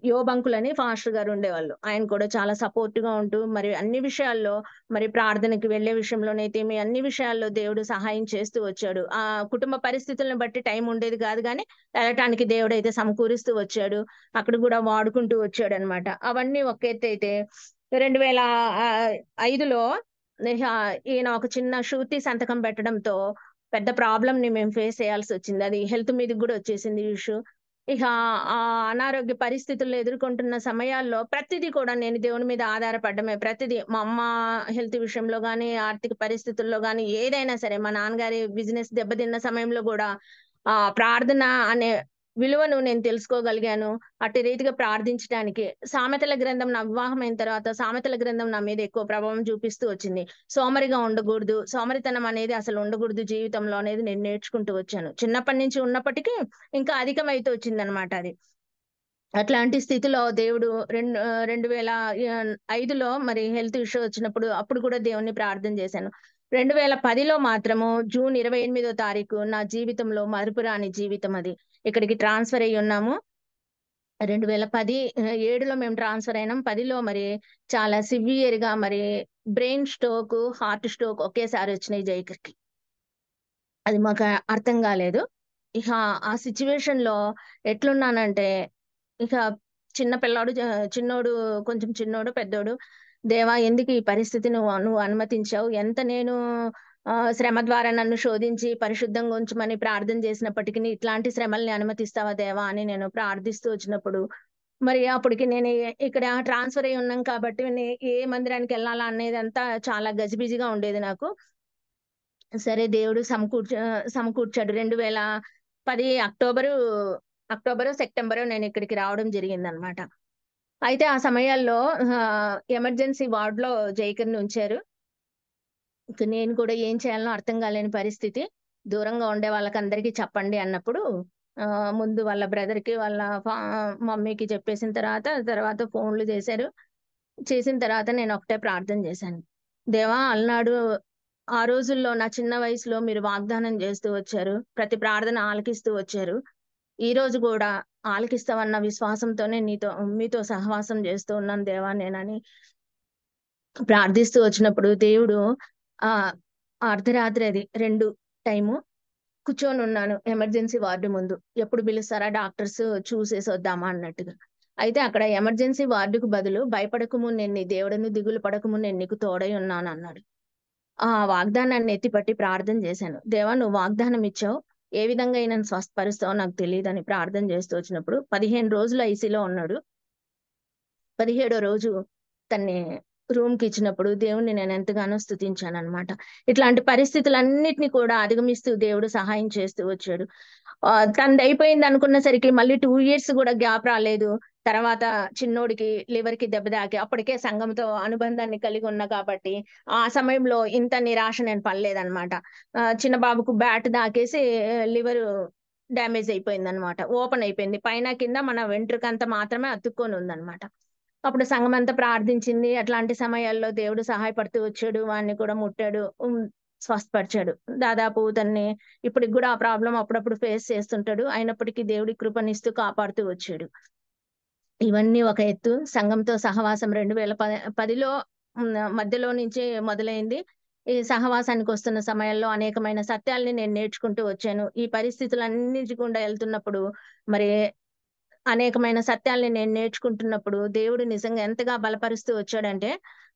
యోబ్ అంకుల్ అని పాస్టర్ గారు ఉండేవాళ్ళు. ఆయన కూడా చాలా సపోర్ట్‌గా ఉంటూ మరి అన్ని విషయాల్లో మరి ప్రార్థనకి వెళ్ళే విషయంలోనైతేమి అన్ని విషయాల్లో దేవుడు సహాయం చేస్తూ వచ్చాడు. కుటుంబ పరిస్థితులను బట్టి టైం ఉండేది కాదు గానీ, వెళ్ళటానికి దేవుడైతే సమకూరుస్తూ వచ్చాడు. అక్కడ గూడా వాడుకుంటూ వచ్చాడనమాట. అవన్నీ ఒక ఎత్తైతే 2005లో ఈయన ఒక చిన్న షూరిటీ సంతకం పెట్టడంతో పెద్ద ప్రాబ్లమ్‌ని మేము ఫేస్ చేయాల్సొచ్చింది. అది హెల్త్ మీదకి గూడా వచ్చేసింది ఈ ఇష్యూ. ఇక ఆ అనారోగ్య పరిస్థితుల్లో ఎదుర్కొంటున్న సమయాల్లో ప్రతిదీ కూడా నేను దేవుని మీద ఆధారపడడమే. ప్రతిదీ మా అమ్మ హెల్త్ విషయంలో గాని, ఆర్థిక పరిస్థితుల్లో గాని ఏదైనా సరే మా నాన్నగారి బిజినెస్ దెబ్బతిన్న సమయంలో గూడా ప్రార్థన అనే విలువను నేను తెలుసుకోగలిగాను. అట్టి రీతిగా ప్రార్థించటానికి సామెతల గ్రంథం నా వివాహం అయిన తర్వాత సామెతల గ్రంథం నా మీద ఎక్కువ ప్రభావం చూపిస్తూ వచ్చింది. సోమరిగా ఉండగూడదు. సోమరితనం అనేది అసలు ఉండగూడదు జీవితంలో అనేది నేను నేర్చుకుంటూ వచ్చాను. చిన్నప్పటి నుంచి ఉన్నప్పటికీ ఇంకా అధికమైతూ వచ్చిందనమాట అది. అట్లాంటి స్థితిలో దేవుడు 2005లో మరి హెల్త్ ఇష్యూ వచ్చినప్పుడు అప్పుడు కూడా దేవుడిని ప్రార్థన చేశాను. 2010లో మాత్రము జూన్ 28వ తారీఖు నా జీవితంలో మరుపురాని జీవితం అది. ఇక్కడికి ట్రాన్స్‌ఫర్ అయ్యున్నాము. 2010 7లో మేము ట్రాన్స్‌ఫర్ అయినాం. 10లో మరి చాలా సివియర్‌గా మరి బ్రెయిన్ స్ట్రోక్, హార్ట్ స్ట్రోక్ ఒకేసారి వచ్చినాయి జైకర్‌కి. అది మాకు అర్థం గాలేదు. ఇహ ఆ సిట్యుయేషన్‌లో ఎట్లున్నానంటే, ఇక చిన్న పిల్లోడు చిన్నోడు కొంచెం చిన్నోడు, పెద్దోడు. దేవా! ఎందుకు ఈ పరిస్థితి నువ్వు అనుమతించావు? ఎంత నేను శ్రమ ద్వారా నన్ను శోధించి పరిశుద్ధంగా ఉంచమని ప్రార్థన చేసినప్పటికిని ఇట్లాంటి శ్రమల్ని అనుమతిస్తావా దేవా! అని నేను ప్రార్థిస్తూ వచ్చినప్పుడు, మరి అప్పటికి నేను ఇక్కడ ట్రాన్స్‌ఫర్ అయ్యి ఉన్నాం కాబట్టి ఏ మందిరానికెళ్ళాలా అనేదంతా చాలా గజిబిజిగా ఉండేది నాకు. సరే దేవుడు సమకూర్చాడు. 2010 అక్టోబరో, సెప్టెంబరో నేనిక్కడికి రావడం జరిగిందనమాట. అయితే ఆ సమయాల్లో ఎమర్జెన్సీ వార్డ్‌లో జైకర్‌ని ఉంచారు. ఇక నేను కూడా ఏం చేయాలనో అర్థం కాలేని పరిస్థితి. దూరంగా ఉండే వాళ్ళకందరికీ చెప్పండి అన్నప్పుడు ముందు వాళ్ళ బ్రదర్‌కి, వాళ్ళ మమ్మీకి చెప్పేసిన తర్వాత ఫోన్‌లు చేశారు. చేసిన తర్వాత నేనొకటే ప్రార్థన చేశాను. దేవా! అలనాడు ఆ రోజుల్లో నా చిన్న వయసులో మీరు వాగ్దానం చేస్తూ వచ్చారు. ప్రతి ప్రార్థన ఆలకిస్తూ వచ్చారు. ఈరోజు గూడా ఆలకిస్తావన్న విశ్వాసంతోనే మీతో సహవాసం చేస్తూ ఉన్నాను దేవా నేనని ప్రార్థిస్తూ వచ్చినప్పుడు దేవుడు ఆహ్, అర్ధరాత్రి అది 2 టైము కూర్చొనున్నాను ఎమర్జెన్సీ వార్డ్ ముందు. ఎప్పుడు పిలుస్తారా డాక్టర్స్ చూసేసొద్దామా అన్నట్టుగా. అయితే అక్కడ ఎమర్జెన్సీ వార్డ్‌కు బదులు భయపడకుము నేను నీ దేవుడను, దిగులు పడకుము నేను నీకు తోడై ఉన్నానన్నాడు. ఆ వాగ్దానాన్ని ఎత్తిపట్టి ప్రార్థన చేశాను. దేవా! నువ్వు వాగ్దానం ఇచ్చావు. ఏ విధంగా ఈయనను స్వస్థపరుస్తావో నాకు తెలీదని ప్రార్థన చేస్తూ వచ్చినప్పుడు 15 రోజులు ఐసీలో ఉన్నాడు. 17 రోజు తన్ని రూమ్‌కిచ్చినప్పుడు దేవుడిని నేనెంతగానో స్తుతించాననమాట. ఇట్లాంటి పరిస్థితులన్నిటిని కూడా అధిగమిస్తూ దేవుడు సహాయం చేస్తూ వచ్చాడు. తనదయిపోయిందనుకున్న సరికి మళ్ళీ 2 ఇయర్స్ గూడా గ్యాప్ రాలేదు. తర్వాత చిన్నోడికి లివర్‌కి దెబ్బ తాకి అప్పటికే సంఘంతో అనుబంధాన్ని కలిగి ఉన్నా కాబట్టి, ఆ సమయంలో ఇంత నిరాశ నేను పడలేదనమాట. చిన్న బాబుకు బ్యాట్ తాకేసి లివరు డ్యామేజ్ అయిపోయిందనమాట. ఓపెన్ అయిపోయింది. పైన, కింద మన వెంట్రుకంత మాత్రమే అతుక్కొనుందనమాట. అప్పుడు సంఘమంతా ప్రార్థించింది. అట్లాంటి సమయాల్లో దేవుడు సహాయపడుతూ వచ్చాడు. వాడిని కూడా ముట్టాడు. స్వస్థపరిచాడు. దాదాపు తన్ని ఇప్పటికి గూడా ఆ ప్రాబ్లమ్ అప్పుడప్పుడు ఫేస్ చేస్తుంటాడు. అయినప్పటికీ దేవుడి కృపనిస్తూ కాపాడుతూ వచ్చాడు. ఇవన్నీ ఒక ఎత్తు. సంఘంతో సహవాసం 2010లో మధ్యలో నుంచే మొదలైంది. ఈ సహవాసానికొస్తున్న సమయంలో అనేకమైన సత్యాల్ని నేను నేర్చుకుంటూ వచ్చాను. ఈ పరిస్థితులన్నిటి గుండా ఎళ్తున్నప్పుడు మరి అనేకమైన సత్యాల్ని నేను నేర్చుకుంటున్నప్పుడు దేవుడు నిజంగా ఎంతగా బలపరుస్తూ వచ్చాడంటే,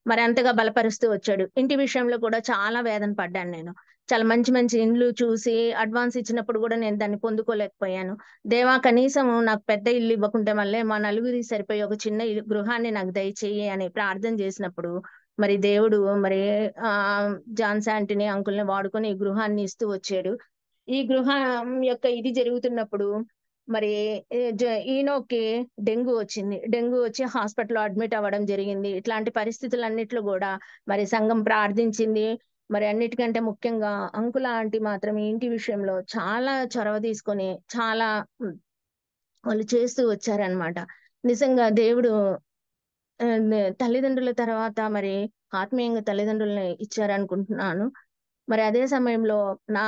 మరి అంతగా బలపరుస్తూ వచ్చాడు. ఇంటి విషయంలో కూడా చాలా వేదన పడ్డాను నేను. చాలా మంచి మంచి ఇండ్లు చూసి అడ్వాన్స్ ఇచ్చినప్పుడు గూడా నేను దాన్ని పొందుకోలేకపోయాను. దేవా! కనీసం నాకు పెద్ద ఇల్లు ఇవ్వకుంటే మళ్ళీ మా నలుగురికి సరిపోయే ఒక చిన్న గృహాన్ని నాకు దయచెయ్యి అని ప్రార్థన చేసినప్పుడు, మరి దేవుడు మరి జాన్ శాంటిని అంకుల్‌ని వాడుకొని ఈ గృహాన్ని ఇస్తూ వచ్చాడు. ఈ గృహం యొక్క ఇది జరుగుతున్నప్పుడు మరి ఈ ఈనోకి డెంగ్యూ వచ్చింది. డెంగ్యూ వచ్చి హాస్పిటల్‌లో అడ్మిట్ అవ్వడం జరిగింది. ఇట్లాంటి పరిస్థితులన్నిట్లో గూడా మరి సంఘం ప్రార్థించింది. మరి అన్నిటికంటే ముఖ్యంగా అంకుల్, ఆంటీ మాత్రం ఈ ఇంటి విషయంలో చాలా చొరవ తీసుకొని చాలా వాళ్ళు చేస్తూ వచ్చారనమాట. నిజంగా దేవుడు తల్లిదండ్రుల తర్వాత మరి ఆత్మీయంగా తల్లిదండ్రుల్ని ఇచ్చారనుకుంటున్నాను. మరి అదే సమయంలో నా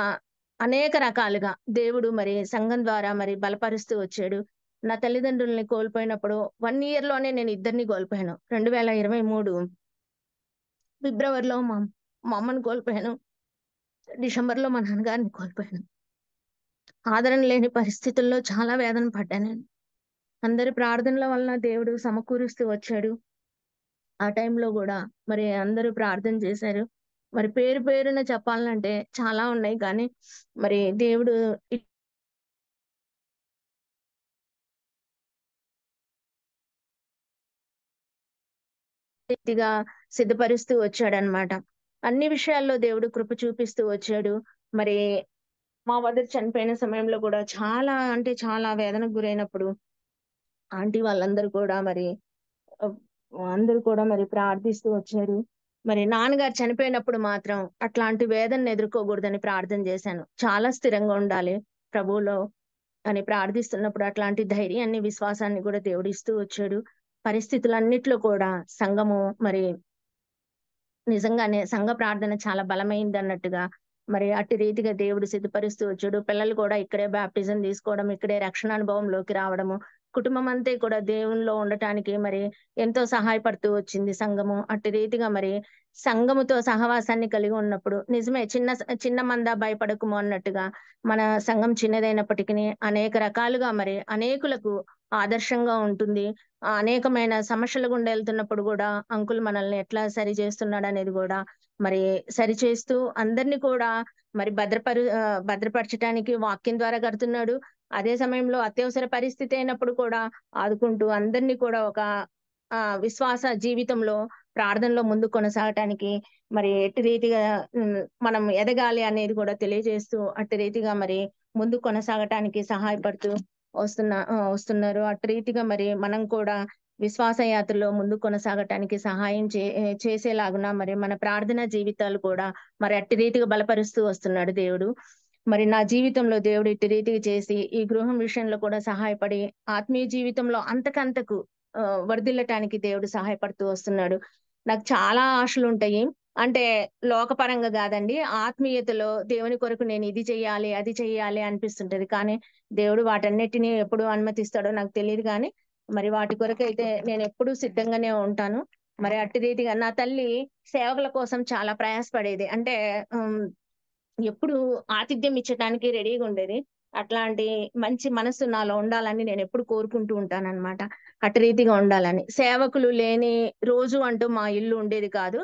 అనేక రకాలుగా దేవుడు మరి సంఘం ద్వారా మరి బలపరుస్తూ వచ్చాడు. నా తల్లిదండ్రుల్ని కోల్పోయినప్పుడు 1 ఇయర్‌లోనే నేను ఇద్దరిని కోల్పోయాను. 2023 ఫిబ్రవరిలో మా అమ్మని కోల్పోయాను. డిసెంబర్‌లో మా నాన్నగారిని కోల్పోయాను. ఆదరణ లేని పరిస్థితుల్లో చాలా వేదన పడ్డాను నేను. అందరి ప్రార్థనల వలన దేవుడు సమకూరుస్తూ వచ్చాడు. ఆ టైంలో గూడా మరి అందరూ ప్రార్థన చేశారు. మరి పేరు పేరున చెప్పాలంటే చాలా ఉన్నాయి కానీ, మరి దేవుడు ఈ రీతిగా సిద్ధపరుస్తూ వచ్చాడనమాట. అన్ని విషయాల్లో దేవుడు కృప చూపిస్తూ వచ్చాడు. మరి మా మదర్ చనిపోయిన సమయంలో కూడా చాలా అంటే చాలా వేదనకు గురైనప్పుడు ఆంటీ వాళ్ళందరూ కూడా మరి ఆహ్, అందరూ కూడా మరి ప్రార్థిస్తూ వచ్చారు. మరి నాన్నగారు చనిపోయినప్పుడు మాత్రం అట్లాంటి వేదనను ఎదుర్కోకూడదని ప్రార్థన చేశాను. చాలా స్థిరంగా ఉండాలి ప్రభువులో అని ప్రార్థిస్తున్నప్పుడు అట్లాంటి ధైర్యాన్ని, విశ్వాసాన్ని కూడా దేవుడిస్తూ వచ్చాడు. పరిస్థితులన్నిట్లో కూడా సంఘము మరి నిజంగానే సంఘ ప్రార్థన చాలా బలమైందన్నట్టుగా మరి అట్టి రీతిగా దేవుడు సిద్ధపరుస్తూ వచ్చాడు. పిల్లలు కూడా ఇక్కడే బాప్టిజం తీసుకోవడం, ఇక్కడే రక్షణానుభవంలోకి రావడము, కుటుంబం అంతా కూడా దేవునిలో ఉండటానికి మరి ఎంతో సహాయపడుతూ వచ్చింది సంఘము. అట్టి రీతిగా మరి సంఘముతో సహవాసాన్ని కలిగి ఉన్నప్పుడు నిజమే చిన్న మంద భయపడకుము అన్నట్టుగా మన సంఘం చిన్నదైనప్పటికిని అనేక రకాలుగా మరి అనేకులకు ఆదర్శంగా ఉంటుంది. అనేకమైన సమస్యల గుండా ఎళ్తున్నప్పుడు గూడా అంకుల్ మనల్ని ఎట్లా సరి చేస్తున్నాడనేది గూడా మరి సరిచేస్తూ అందరిని కూడా మరి భద్రపరచటానికి వాక్యం ద్వారా కడుతున్నాడు. అదే సమయంలో అత్యవసర పరిస్థితి అయినప్పుడు కూడా ఆదుకుంటూ అందరిని కూడా ఒక విశ్వాస జీవితంలో ప్రార్థనలో ముందుకు కొనసాగటానికి మరి ఎట్టి రీతిగా మనం ఎదగాలి అనేది కూడా తెలియజేస్తూ అట్టి రీతిగా మరి ముందుకు కొనసాగటానికి సహాయపడుతూ వస్తున్నారు. అట్టి రీతిగా మరి మనం కూడా విశ్వాస యాత్రలో ముందుకు కొనసాగటానికి సహాయం చేసేలాగున మరి మన ప్రార్థనా జీవితాలు కూడా మరి అట్టి రీతిగా బలపరుస్తూ వస్తున్నాడు దేవుడు. మరి నా జీవితంలో దేవుడు ఇట్టి రీతిగా చేసి ఈ గృహం విషయంలో కూడా సహాయపడి ఆత్మీయ జీవితంలో అంతకంతకు వర్ధిల్లటానికి దేవుడు సహాయపడుతూ వస్తున్నాడు. నాకు చాలా ఆశలుంటాయి. అంటే లోకపరంగా కాదండి. ఆత్మీయతలో దేవుని కొరకు నేను ఇది చెయ్యాలి, అది చెయ్యాలి అనిపిస్తుంటది. కానీ దేవుడు వాటన్నిటిని ఎప్పుడు అనుమతిస్తాడో నాకు తెలీదు గానీ, మరి వాటి కొరకైతే నేనెప్పుడూ సిద్ధంగానే ఉంటాను. మరి అట్టి రీతిగా నా తల్లి సేవకుల కోసం చాలా ప్రయాసపడేది. అంటే ఎప్పుడు ఆతిథ్యం ఇచ్చటానికి రెడీగుండేది. అట్లాంటి మంచి మనస్సు నాలో ఉండాలని నేనెప్పుడు కోరుకుంటూ ఉంటాననమాట. అట్టి రీతిగా ఉండాలని. సేవకులు లేని రోజు అంటూ మా ఇల్లు ఉండేది కాదు.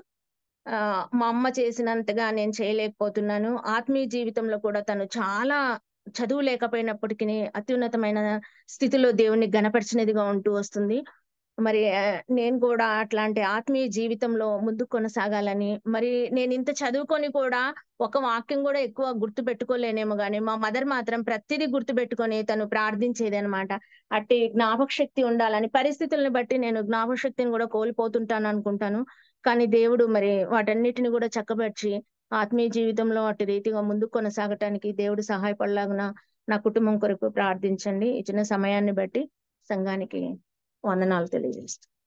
మా అమ్మ చేసినంతగా నేను చేయలేకపోతున్నాను. ఆత్మీయ జీవితంలో కూడా తను చాలా చదువు లేకపోయినప్పటికిని అత్యున్నతమైన స్థితిలో దేవుడిని ఘనపరిచినదిగా ఉంటూ వస్తుంది. మరి నేను కూడా అట్లాంటి ఆత్మీయ జీవితంలో ముందుకు కొనసాగాలని, మరి నేనింత చదువుకొని కూడా ఒక వాక్యం గూడా ఎక్కువ గుర్తుపెట్టుకోలేనేమో గానీ, మా మదర్ మాత్రం ప్రతిదీ గుర్తుపెట్టుకొని తను ప్రార్థించేదనమాట. అట్టి జ్ఞాపక శక్తి ఉండాలని. పరిస్థితులను బట్టి నేను జ్ఞాపక శక్తిని గూడా కోల్పోతుంటాననుకుంటాను. కానీ దేవుడు మరి వాటన్నిటిని గూడా చక్కబర్చి, ఆత్మీయ జీవితంలో అట్టి రీతిగా ముందుకు కొనసాగటానికి దేవుడు సహాయపడలాగున నా కుటుంబం కొరకు ప్రార్థించండి. ఇచ్చిన సమయాన్ని బట్టి సంఘానికి వందనాలు తెలియజేస్తున్నాను.